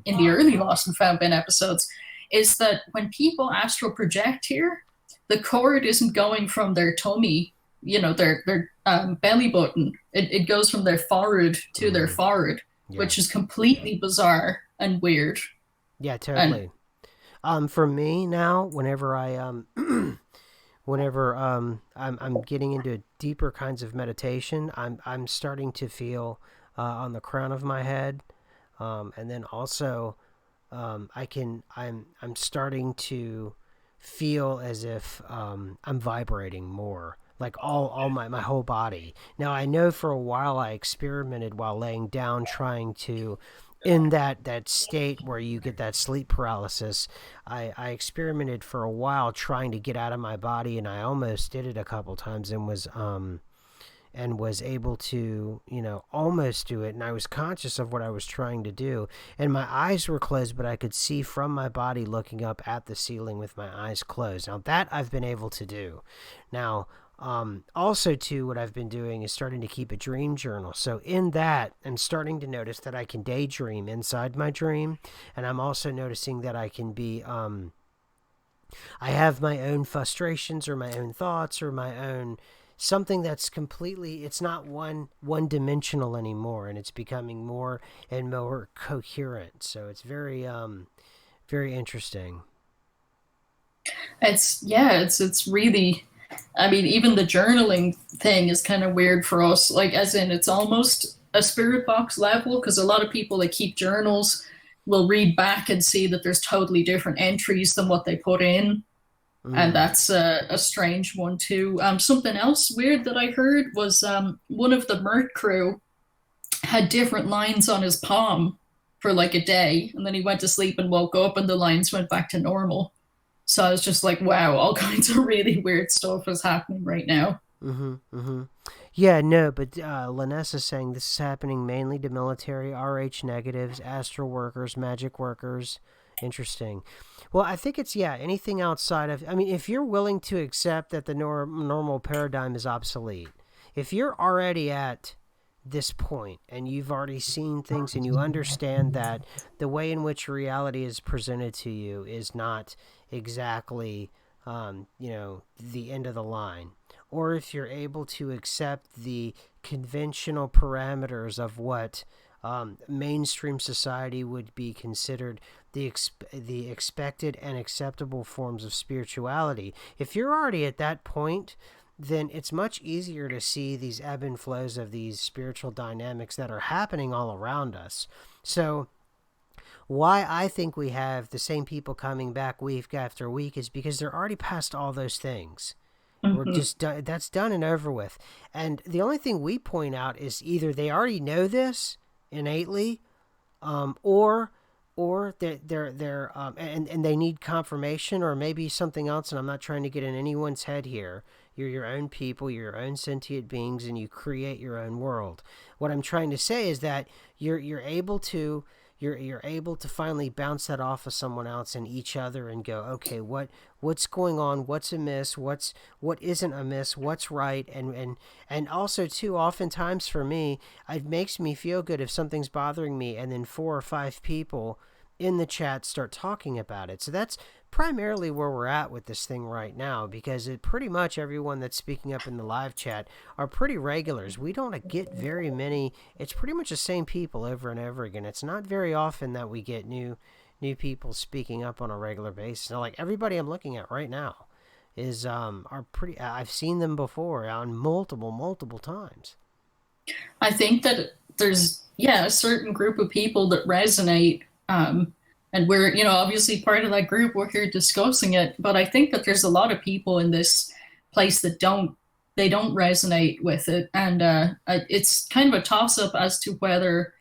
in the early Lost and Found Ben episodes, is that when people astral project here, the cord isn't going from their tummy, their belly button. It goes from their forehead to their Mm. forehead, Yeah. which is completely bizarre and weird. Yeah, And totally. For me now, whenever I'm getting into deeper kinds of meditation, I'm starting to feel on the crown of my head, and then also I'm starting to feel as if I'm vibrating more, like all my whole body. Now I know for a while I experimented while laying down, trying to, in that state where you get that sleep paralysis. I experimented for a while trying to get out of my body, and I almost did it a couple times and was able to, almost do it. And I was conscious of what I was trying to do. And my eyes were closed, but I could see from my body looking up at the ceiling with my eyes closed. Now, that I've been able to do. Now, Also, too, what I've been doing is starting to keep a dream journal. So, in that, I'm starting to notice that I can daydream inside my dream. And I'm also noticing that I can be, I have my own frustrations or my own thoughts or my own something that's completely, it's not one dimensional anymore. And it's becoming more and more coherent. So, it's very interesting. It's really, I mean, even the journaling thing is kind of weird for us. Like, as in, it's almost a spirit box level because a lot of people that keep journals will read back and see that there's totally different entries than what they put in. And Mm. that's a strange one too. Something else weird that I heard was one of the Mert crew had different lines on his palm for like a day, and then he went to sleep and woke up, and the lines went back to normal. So I was just like, wow, all kinds of really weird stuff is happening right now. Mm-hmm. Mm-hmm. Yeah, no, but Linus is saying this is happening mainly to military, RH negatives, astral workers, magic workers. Interesting. Well, I think it's, yeah, anything outside of. I mean, if you're willing to accept that the normal paradigm is obsolete, if you're already at this point and you've already seen things and you understand that the way in which reality is presented to you is not exactly, the end of the line, or if you're able to accept the conventional parameters of what mainstream society would be considered the expected and acceptable forms of spirituality. If you're already at that point, then it's much easier to see these ebb and flows of these spiritual dynamics that are happening all around us. So, why I think we have the same people coming back week after week is because they're already past all those things. We're Mm-hmm. just done, that's done and over with. And the only thing we point out is either they already know this innately, or and they need confirmation, or maybe something else. And I'm not trying to get in anyone's head here. You're your own people, you're your own sentient beings, and you create your own world. What I'm trying to say is that you're able to you're able to finally bounce that off of someone else and each other and go, okay, what's going on, what's amiss, what isn't amiss, what's right, and also too, oftentimes for me, it makes me feel good if something's bothering me and then four or five people in the chat start talking about it. So that's primarily where we're at with this thing right now, because it pretty much everyone that's speaking up in the live chat are pretty regulars. We don't get very many. It's pretty much the same people over and over again. It's not very often that we get new people speaking up on a regular basis. Now, like everybody I'm looking at right now is are pretty. I've seen them before on multiple times. I think that there's, yeah, a certain group of people that resonate. And we're, obviously part of that group. We're here discussing it. But I think that there's a lot of people in this place that don't resonate with it. And it's kind of a toss up as to whether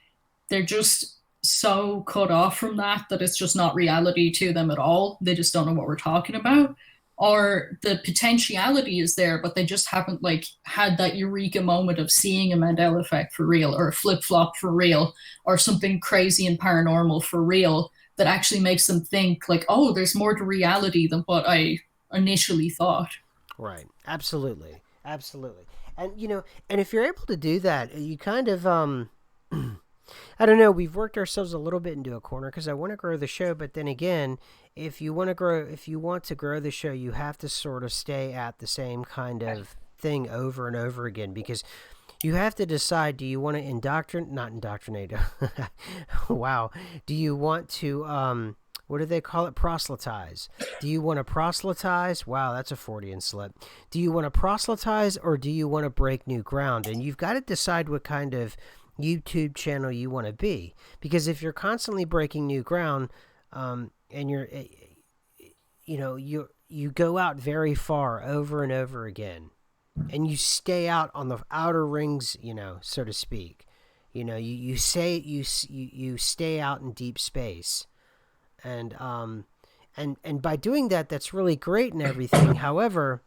they're just so cut off from that it's just not reality to them at all. They just don't know what we're talking about. Or the potentiality is there, but they just haven't like had that eureka moment of seeing a Mandela effect for real, or a flip flop for real, or something crazy and paranormal for real that actually makes them think like, oh, there's more to reality than what I initially thought. Right. Absolutely. Absolutely. And and if you're able to do that, you kind of I don't know, we've worked ourselves a little bit into a corner because I want to grow the show, but then again, if you want to grow the show, you have to sort of stay at the same kind of thing over and over again, because you have to decide, do you want to not indoctrinate. Wow. Do you want to what do they call it? Proselytize. Do you want to proselytize? Wow, that's a Freudian slip. Do you want to proselytize, or do you want to break new ground? And you've got to decide what kind of YouTube channel you want to be. Because if you're constantly breaking new ground, and you go out very far over and over again, and you stay out on the outer rings, so to speak. You stay out in deep space, and by doing that, that's really great and everything. However,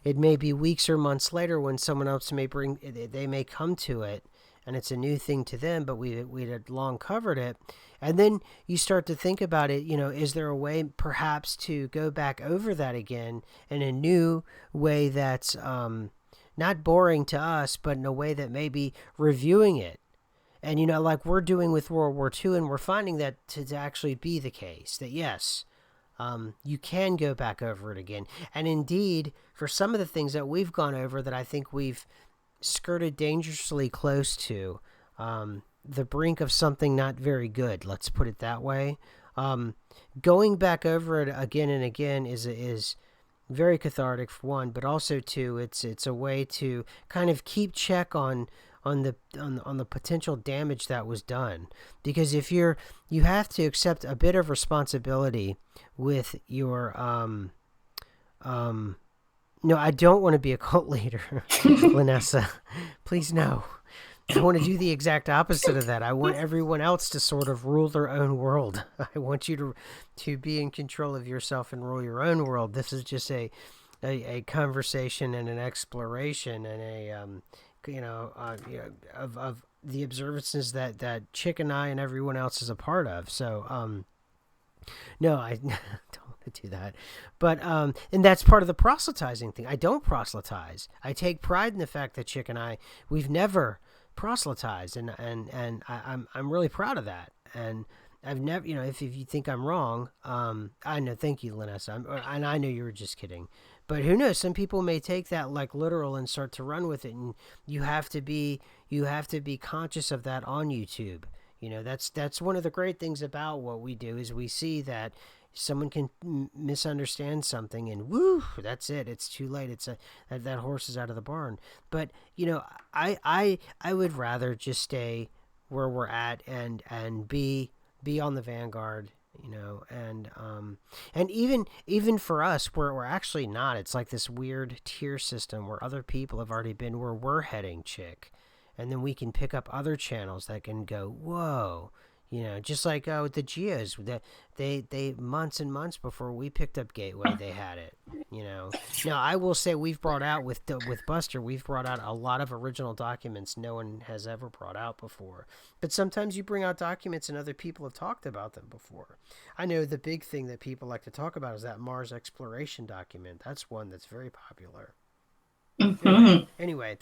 it may be weeks or months later when someone else may come to it, and it's a new thing to them, but we had long covered it. And then you start to think about it, is there a way perhaps to go back over that again in a new way that's not boring to us, but in a way that maybe reviewing it. And, like we're doing with World War II, and we're finding that to actually be the case, that yes, you can go back over it again. And indeed, for some of the things that we've gone over that I think we've skirted dangerously close to the brink of something not very good, let's put it that way. Going back over it again and again is very cathartic for one, but also two, it's a way to kind of keep check on the potential damage that was done, because if you have to accept a bit of responsibility with your no, I don't want to be a cult leader. Linessa, please no. I want to do the exact opposite of that. I want everyone else to sort of rule their own world. I want you to be in control of yourself and rule your own world. This is just a conversation and an exploration and of the observances that Chick and I and everyone else is a part of. So no, I don't want to do that. But and that's part of the proselytizing thing. I don't proselytize. I take pride in the fact that Chick and we've never proselytized, and I'm really proud of that. And I've never, if you think I'm wrong, I know. Thank you, Linessa. And I know you were just kidding. But who knows? Some people may take that like literal and start to run with it, and you have to be conscious of that on YouTube. That's one of the great things about what we do is we see that someone can misunderstand something, and woo, that's it. It's too late. That horse is out of the barn. But I would rather just stay where we're at and be on the vanguard. And even for us, we're actually not. It's like this weird tier system where other people have already been where we're heading, Chick, and then we can pick up other channels that can go, whoa, just like with the Geos, that they months and months before we picked up Gateway, they had it. Now I will say we've brought out with Buster, we've brought out a lot of original documents no one has ever brought out before. But sometimes you bring out documents and other people have talked about them before. I know the big thing that people like to talk about is that Mars exploration document. That's one that's very popular. Mm-hmm. Anyway,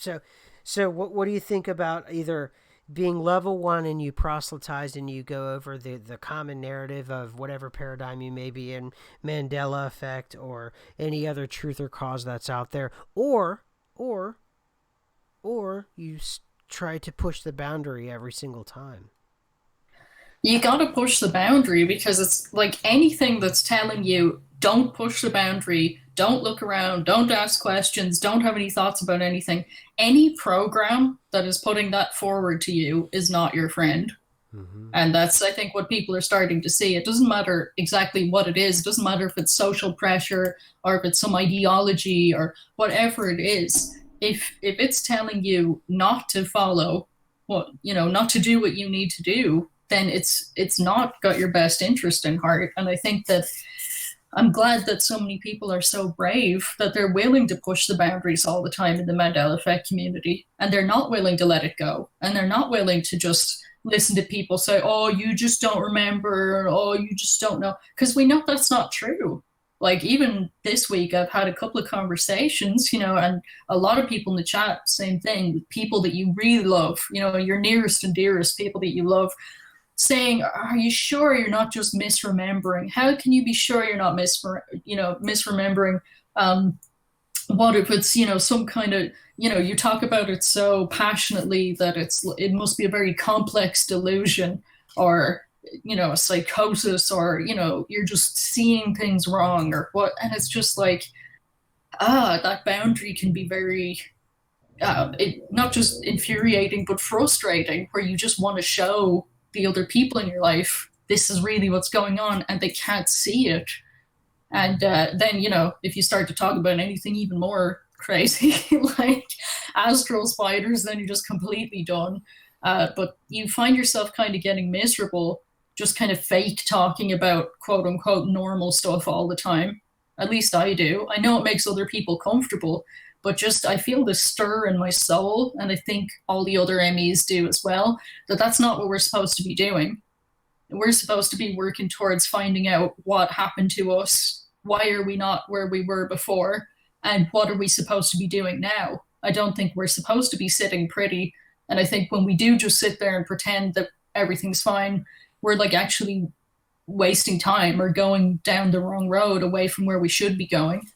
so what do you think about either being level one and you proselytize and you go over the common narrative of whatever paradigm you may be in, Mandela effect or any other truth or cause that's out there, or you try to push the boundary every single time? You got to push the boundary because it's like anything that's telling you don't push the boundary, don't look around, don't ask questions, don't have any thoughts about anything. Any program that is putting that forward to you is not your friend. Mm-hmm. And that's, I think, what people are starting to see. It doesn't matter exactly what it is. It doesn't matter if it's social pressure or if it's some ideology or whatever it is. If it's telling you not to follow not to do what you need to do, then it's not got your best interest in heart. And I think that I'm glad that so many people are so brave that they're willing to push the boundaries all the time in the Mandela Effect community. And they're not willing to let it go. And they're not willing to just listen to people say, oh, you just don't remember, oh, you just don't know. Because we know that's not true. Like even this week, I've had a couple of conversations, and a lot of people in the chat, same thing, with people that you really love, your nearest and dearest people that you love, saying, are you sure you're not just misremembering? How can you be sure you're not misremembering? What if it's, some kind of, you talk about it so passionately that it must be a very complex delusion or, a psychosis or, you're just seeing things wrong or what. And it's just like, that boundary can be very, not just infuriating, but frustrating, where you just want to show the other people in your life this is really what's going on and they can't see it. And then if you start to talk about anything even more crazy like astral spiders, then you're just completely done. But you find yourself kind of getting miserable just kind of fake talking about quote unquote normal stuff all the time. At least I do. I know it makes other people comfortable, but just I feel this stir in my soul, and I think all the other MEs do as well, that that's not what we're supposed to be doing. We're supposed to be working towards finding out what happened to us, why are we not where we were before, and what are we supposed to be doing now. I don't think we're supposed to be sitting pretty. And I think when we do just sit there and pretend that everything's fine, we're like actually wasting time or going down the wrong road away from where we should be going.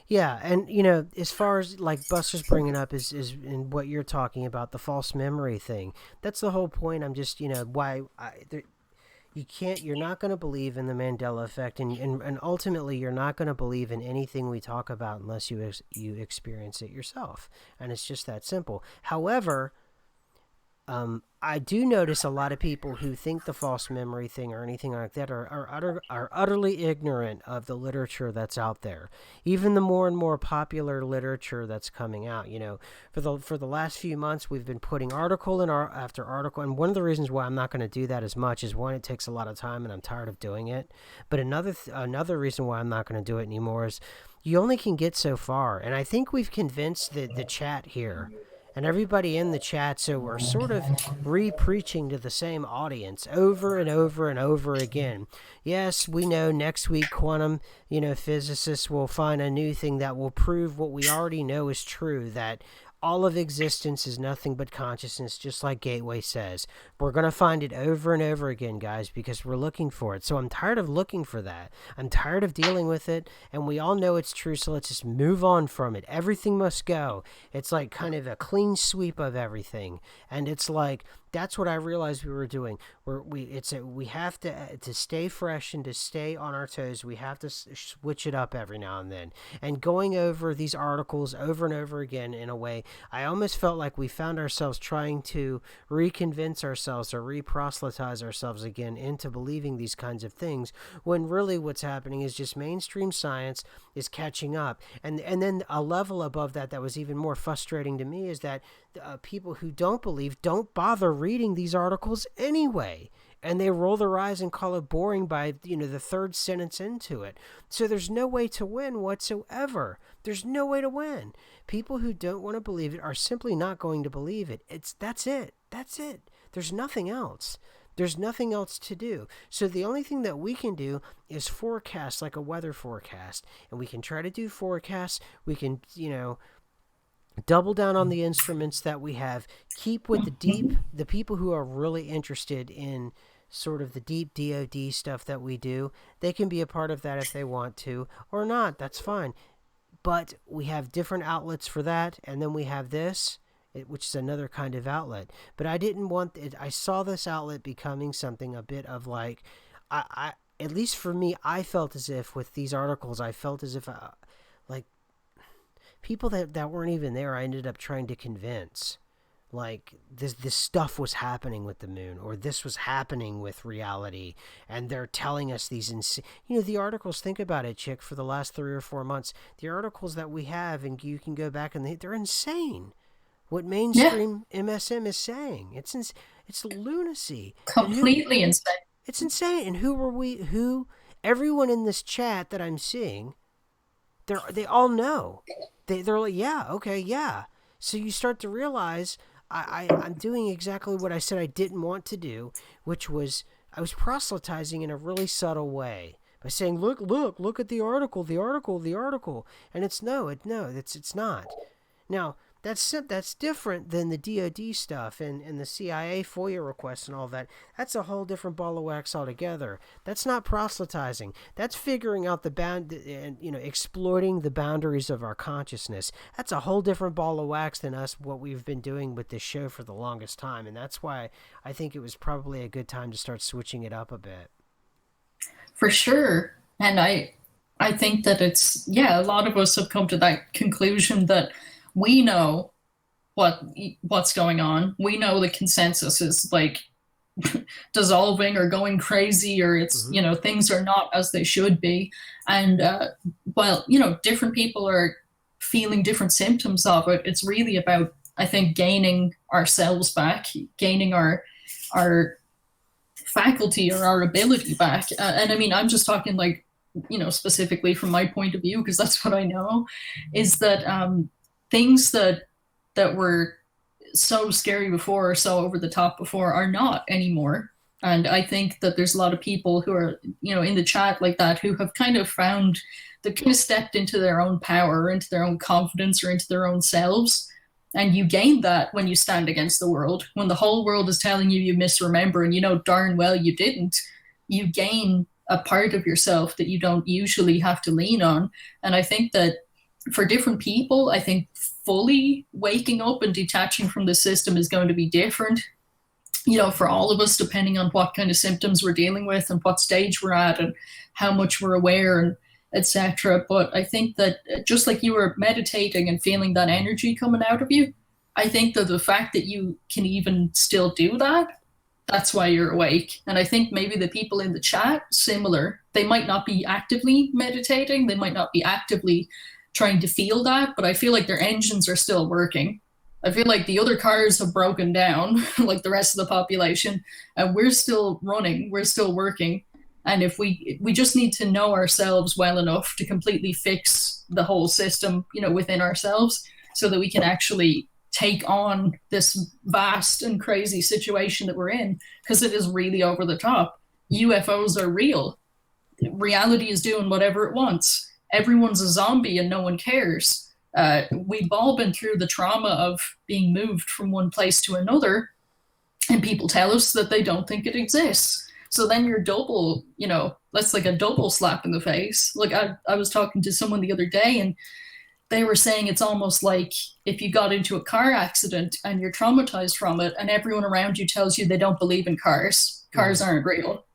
Yeah, and as far as like Buster's bringing up is in what you're talking about, the false memory thing. That's the whole point. I'm just why you can't. You're not going to believe in the Mandela effect, and ultimately you're not going to believe in anything we talk about unless you experience it yourself, and it's just that simple. However, I do notice a lot of people who think the false memory thing or anything like that are utterly ignorant of the literature that's out there. Even the more and more popular literature that's coming out. For the last few months, we've been putting article in after article, and one of the reasons why I'm not going to do that as much is one, it takes a lot of time, and I'm tired of doing it. But another reason why I'm not going to do it anymore is you only can get so far, and I think we've convinced the chat here and everybody in the chat, so we're sort of re-preaching to the same audience over and over and over again. Yes, we know next week quantum, physicists will find a new thing that will prove what we already know is true, that all of existence is nothing but consciousness, just like Gateway says. We're going to find it over and over again, guys, because we're looking for it. So I'm tired of looking for that. I'm tired of dealing with it, and we all know it's true, so let's just move on from it. Everything must go. It's like kind of a clean sweep of everything. And it's like, that's what I realized we were doing. We have to stay fresh and to stay on our toes. We have to switch it up every now and then. And going over these articles over and over again in a way, I almost felt like we found ourselves trying to reconvince ourselves or reproselytize ourselves again into believing these kinds of things, when really what's happening is just mainstream science is catching up. And then a level above that was even more frustrating to me is that people who don't believe don't bother reading these articles anyway, and they roll their eyes and call it boring by the third sentence into it. So there's no way to win whatsoever. There's no way to win. People who don't want to believe it are simply not going to believe it. That's it. There's nothing else. There's nothing else to do. So the only thing that we can do is forecast, like a weather forecast, and we can try to do forecasts. We can double down on the instruments that we have, keep with the people who are really interested in sort of the deep DoD stuff that we do. They can be a part of that if they want to, or not, that's fine. But we have different outlets for that, and then we have this, which is another kind of outlet. But I didn't want it. I saw this outlet becoming something a bit of like, I at least for me, I felt as if with these articles, I felt as if like people that weren't even there, I ended up trying to convince. Like this stuff was happening with the moon, or this was happening with reality, and they're telling us these the articles. Think about it, Chick. For the last 3 or 4 months, the articles that we have, and you can go back and they're insane. What mainstream MSM is saying, it's lunacy, Completely insane. It's insane. And who everyone in this chat that I'm seeing, they all know. They're like, yeah, okay, yeah. So you start to realize I'm doing exactly what I said I didn't want to do, which was I was proselytizing in a really subtle way by saying, look at the article, and it's not. Now that's different than the DoD stuff and the CIA FOIA requests and all that. That's a whole different ball of wax altogether. That's not proselytizing. That's figuring out the bound and exploiting the boundaries of our consciousness. That's a whole different ball of wax than what we've been doing with this show for the longest time, and that's why I think it was probably a good time to start switching it up a bit. For sure. And I think that a lot of us have come to that conclusion that we know what's going on. We know the consensus is like dissolving or going crazy, or it's things are not as they should be. And different people are feeling different symptoms of it. It's really about, I think, gaining ourselves back, gaining our faculty or our ability back. And I mean, I'm just talking like specifically from my point of view, because that's what I know, is that things that were so scary before, so over the top before, are not anymore. And I think that there's a lot of people who are, in the chat like that, who have kind of found, they've kind of stepped into their own power, into their own confidence, or into their own selves. And you gain that when you stand against the world. When the whole world is telling you misremember, and you know darn well you didn't, you gain a part of yourself that you don't usually have to lean on. And I think that for different people, I think fully waking up and detaching from the system is going to be different, for all of us, depending on what kind of symptoms we're dealing with and what stage we're at and how much we're aware and etc. But I think that just like you were meditating and feeling that energy coming out of you, I think that the fact that you can even still do that, that's why you're awake. And I think maybe the people in the chat, similar, they might not be actively meditating, they might not be actively trying to feel that, but I feel like their engines are still working. I feel like the other cars have broken down, like the rest of the population, and we're still running, we're still working. And if we just need to know ourselves well enough to completely fix the whole system, within ourselves, so that we can actually take on this vast and crazy situation that we're in, because it is really over the top. UFOs are real. Reality is doing whatever it wants. Everyone's a zombie and no one cares. We've all been through the trauma of being moved from one place to another, and people tell us that they don't think it exists. So then you're double, that's like a double slap in the face. Like I was talking to someone the other day, and they were saying it's almost like if you got into a car accident and you're traumatized from it, and everyone around you tells you they don't believe in cars. Cars aren't real.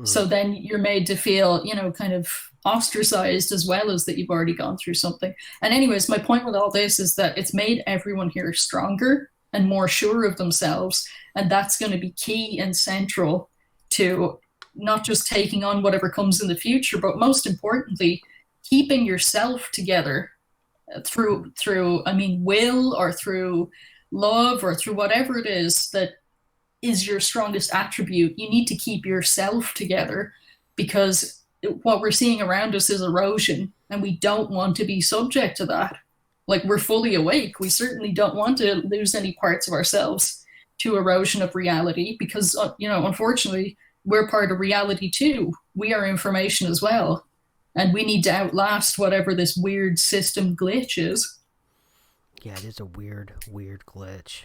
So then you're made to feel, kind of ostracized, as well as that you've already gone through something. And anyways, my point with all this is that it's made everyone here stronger and more sure of themselves. And that's going to be key and central to not just taking on whatever comes in the future, but most importantly, keeping yourself together through will, or through love, or through whatever it is that is your strongest attribute. You need to keep yourself together, because what we're seeing around us is erosion, and we don't want to be subject to that. Like, we're fully awake. We certainly don't want to lose any parts of ourselves to erosion of reality, because, unfortunately, we're part of reality too. We are information as well. And we need to outlast whatever this weird system glitch is. Yeah, it is a weird glitch.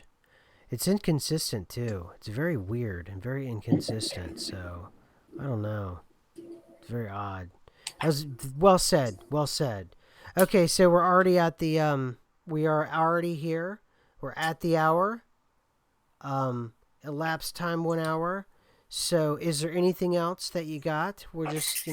It's inconsistent too. It's very weird and very inconsistent. So, I don't know. It's very odd. That was well said. Well said. Okay, so we're already at the we are already here. We're at the hour. Elapsed time 1 hour. So, is there anything else that you got? We're just,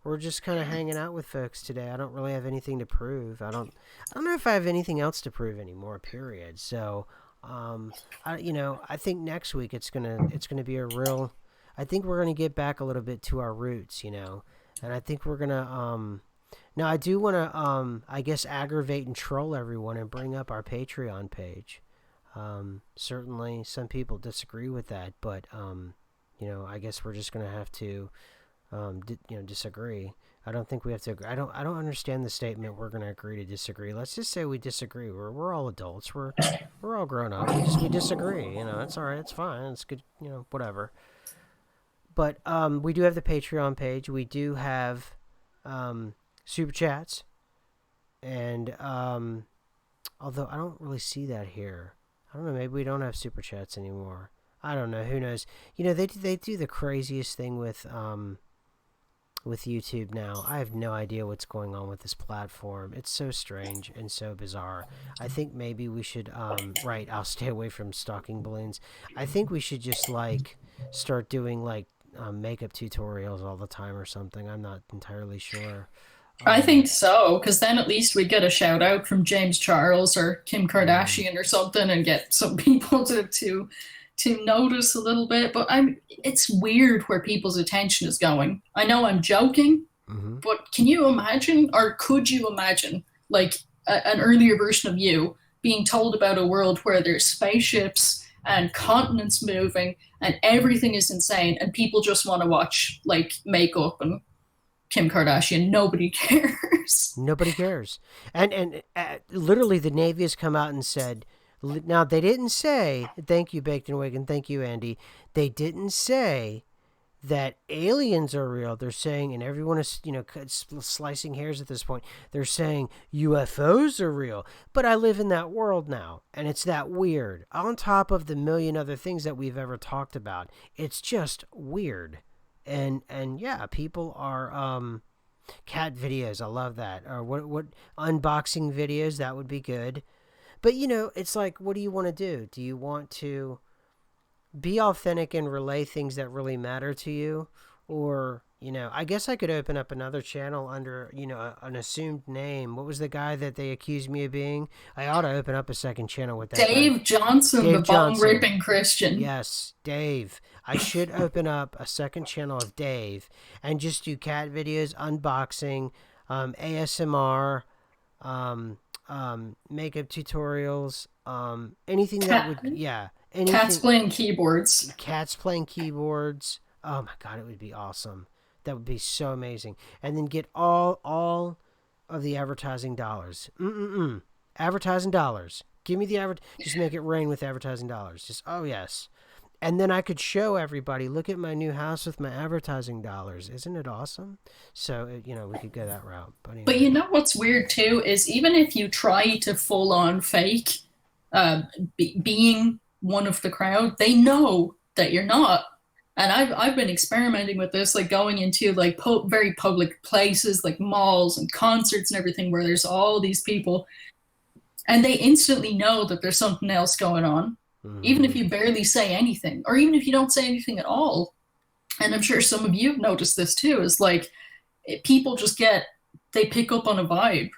we're just kind of hanging out with folks today. I don't really have anything to prove. I don't know if I have anything else to prove anymore. Period. So, I think next week it's gonna be a real. I think we're gonna get back a little bit to our roots, and I think we're gonna. Now I do want to I guess aggravate and troll everyone and bring up our Patreon page. Certainly some people disagree with that, but I guess we're just gonna have to disagree. I don't think we have to agree. I don't understand the statement we're going to agree to disagree. Let's just say we disagree. We're all adults. We're all grown up. We disagree. It's all right. It's fine. It's good. Whatever. But we do have the Patreon page. We do have super chats, and although I don't really see that here. I don't know. Maybe we don't have super chats anymore. I don't know. Who knows? They do the craziest thing with YouTube now. I have no idea what's going on with this platform. It's so strange and so bizarre. I think maybe we should, right, I'll stay away from stalking balloons. I think we should just, start doing, makeup tutorials all the time or something. I'm not entirely sure. I think so, because then at least we get a shout out from James Charles or Kim Kardashian or something, and get some people to notice a little bit. But it's weird where people's attention is going. I know I'm joking, but can you imagine, or could you imagine, an earlier version of you being told about a world where there's spaceships and continents moving and everything is insane, and people just want to watch makeup and Kim Kardashian. Nobody cares. Nobody cares. And literally, the Navy has come out and said, now they didn't say, thank you, Baked and Wig, and thank you, Andy. They didn't say that aliens are real. They're saying, and everyone is, slicing hairs at this point. They're saying UFOs are real. But I live in that world now, and it's that weird. On top of the million other things that we've ever talked about, it's just weird. And yeah, people are cat videos. I love that. Or what unboxing videos? That would be good. But it's like, what do you want to do? Do you want to be authentic and relay things that really matter to you? Or, I guess I could open up another channel under, an assumed name. What was the guy that they accused me of being? I ought to open up a second channel with that guy. Dave Johnson, Dave the bum Johnson. ripping Christian. Yes, Dave. I should open up a second channel of Dave and just do cat videos, unboxing, ASMR, makeup tutorials, anything that would, yeah, anything. Cats playing keyboards. Cats playing keyboards. Oh my god, it would be awesome. That would be so amazing. And then get all of the advertising dollars. Advertising dollars. Give me the just make it rain with advertising dollars. Just, oh yes. And then I could show everybody, look at my new house with my advertising dollars. Isn't it awesome? So, we could go that route. But anyway. But you know what's weird too is even if you try to full on fake being one of the crowd, they know that you're not. And I've been experimenting with this, like going into like very public places like malls and concerts and everything where there's all these people, and they instantly know that there's something else going on, even if you barely say anything, or even if you don't say anything at all. And I'm sure some of you have noticed this too, is like people just they pick up on a vibe.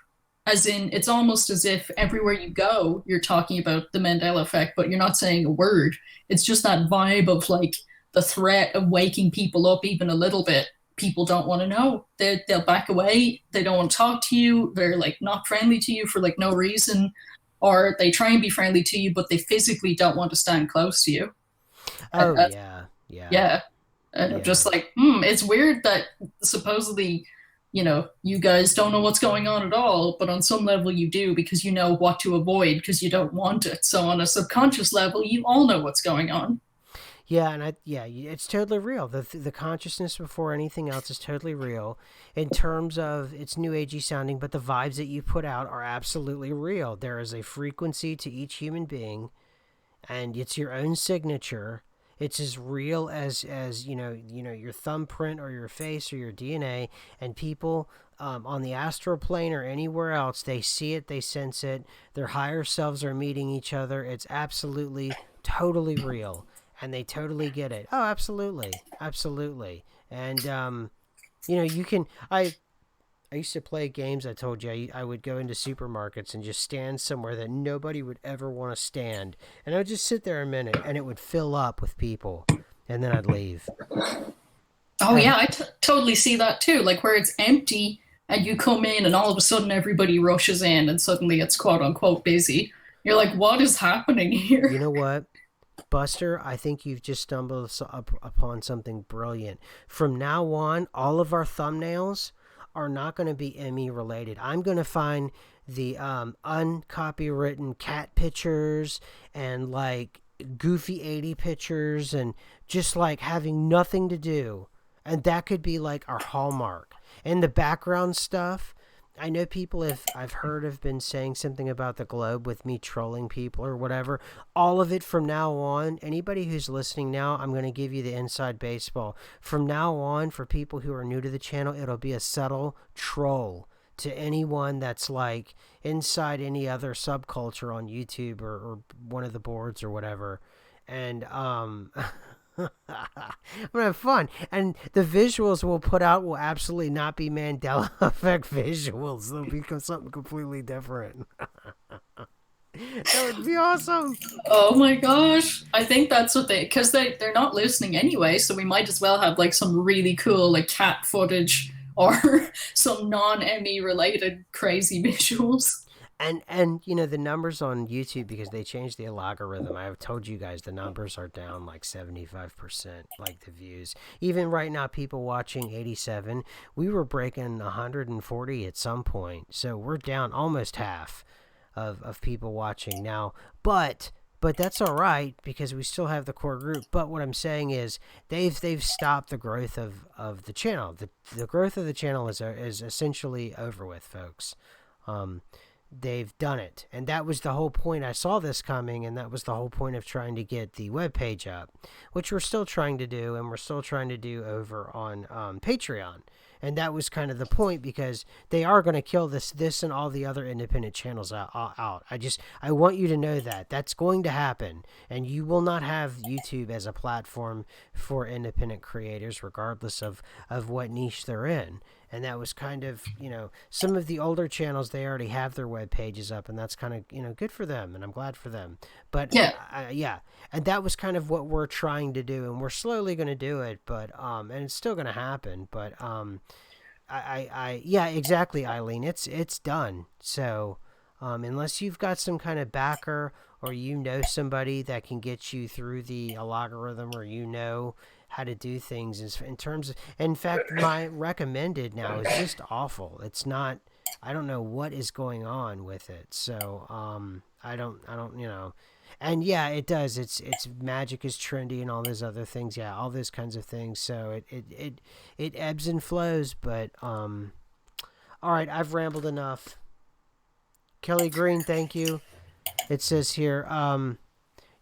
As in, it's almost as if everywhere you go, you're talking about the Mandela effect, but you're not saying a word. It's just that vibe of like the threat of waking people up even a little bit. People don't want to know. They'll back away. They don't want to talk to you. They're like not friendly to you for like no reason. Or they try and be friendly to you, but they physically don't want to stand close to you. Oh, yeah. Yeah. And I'm just like, it's weird that supposedly, you guys don't know what's going on at all, but on some level you do because you know what to avoid because you don't want it. So on a subconscious level, you all know what's going on. Yeah, and it's totally real. The consciousness before anything else is totally real in terms of it's new agey sounding, but the vibes that you put out are absolutely real. There is a frequency to each human being, and it's your own signature. It's as real as your thumbprint or your face or your DNA, and people on the astral plane or anywhere else, they see it, they sense it. Their higher selves are meeting each other. It's absolutely, totally real. And they totally get it. Oh, absolutely. Absolutely. And, you can, I used to play games. I told you I would go into supermarkets and just stand somewhere that nobody would ever want to stand. And I would just sit there a minute and it would fill up with people. And then I'd leave. Oh, yeah. I totally see that too. Like where it's empty and you come in and all of a sudden everybody rushes in and suddenly it's quote unquote busy. You're like, what is happening here? You know what? Buster, I think you've just stumbled upon something brilliant. From now on, all of our thumbnails are not going to be Emmy related. I'm going to find the uncopywritten cat pictures and like goofy 80 pictures and just like having nothing to do. And that could be like our hallmark. And the background stuff, I know people I've heard have been saying something about the globe with me trolling people or whatever. All of it from now on, anybody who's listening now, I'm going to give you the inside baseball. From now on, for people who are new to the channel, it'll be a subtle troll to anyone that's like inside any other subculture on YouTube or one of the boards or whatever. And I'm gonna have fun, and the visuals we'll put out will absolutely not be Mandela effect visuals. They'll become something completely different. That would be awesome. Oh my gosh. I think that's what because they're not listening anyway, so we might as well have like some really cool like cat footage or some non-Emmy related crazy visuals. And you know, the numbers on YouTube, because they changed the algorithm, I've told you guys the numbers are down like 75%, like the views. Even right now, people watching 87, we were breaking 140 at some point. So we're down almost half of people watching now. But that's all right because we still have the core group. But what I'm saying is they've stopped the growth of the channel. The growth of the channel is essentially over with, folks. Um, they've done it, and that was the whole point. I saw this coming, and that was the whole point of trying to get the web page up, which we're still trying to do, and we're still trying to do over on Patreon. And that was kind of the point because they are going to kill this and all the other independent channels out. I want you to know that that's going to happen, and you will not have YouTube as a platform for independent creators, regardless of what niche they're in. And that was kind of, you know, some of the older channels, they already have their web pages up, and that's kind of, you know, good for them, and I'm glad for them. But Yeah. yeah, and that was kind of what we're trying to do, and we're slowly going to do it, but and it's still going to happen. But yeah, exactly, Eileen. It's done. So unless you've got some kind of backer, or you know somebody that can get you through the algorithm, or you know how to do things in terms of, in fact, my recommended now is just awful. It's not, I don't know what is going on with it. So I don't, you know. And yeah, it does. It's magic is trendy and all those other things. Yeah, all those kinds of things. So it ebbs and flows. But all right, I've rambled enough. Kelly Green, thank you. It says here,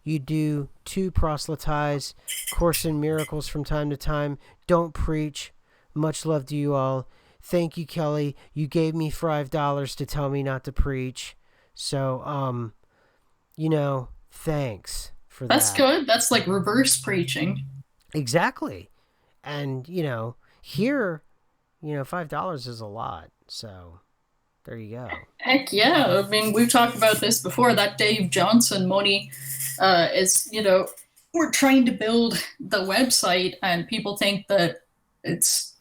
you do to proselytize, Course in Miracles from time to time. Don't preach. Much love to you all. Thank you, Kelly. You gave me $5 to tell me not to preach. So, you know, thanks for That's that. good. That's like reverse preaching. Exactly. And, you know, here, you know, $5 is a lot. So there you go. Heck yeah. I mean, we've talked about this before. That Dave Johnson money is, we're trying to build the website, and people think that it's,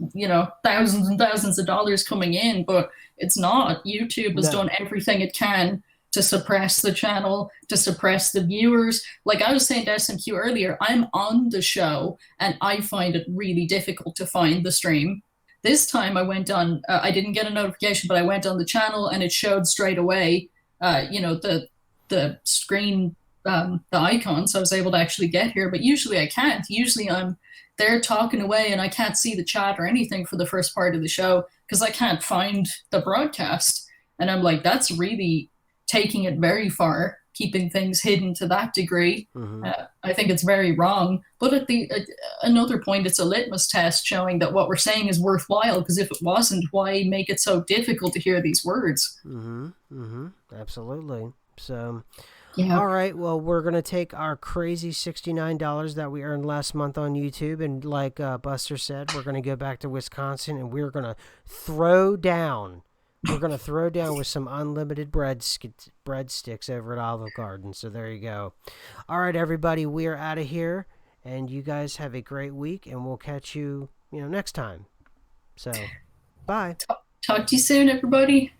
thousands and thousands of dollars coming in, but it's not. YouTube has done No. everything it can to suppress the channel, to suppress the viewers. Like I was saying to SMQ earlier, I'm on the show and I find it really difficult to find the stream. This time I went on, I didn't get a notification, but I went on the channel and it showed straight away, the screen, the icon. So I was able to actually get here, but usually I can't. Usually I'm there talking away and I can't see the chat or anything for the first part of the show because I can't find the broadcast. And I'm like, that's really taking it very far, keeping things hidden to that degree. Mm-hmm. I think it's very wrong. But at the another point, it's a litmus test showing that what we're saying is worthwhile. Because if it wasn't, why make it so difficult to hear these words? Mm-hmm. Mm-hmm. Absolutely. So, Yeah. all right. Well, we're gonna take our crazy $69 that we earned last month on YouTube, and like Buster said, we're gonna go back to Wisconsin, and we're gonna throw down. We're gonna throw down with some unlimited breadsticks over at Olive Garden. So there you go. All right, everybody, we are out of here, and you guys have a great week, and we'll catch you, next time. So, bye. Talk to you soon, everybody.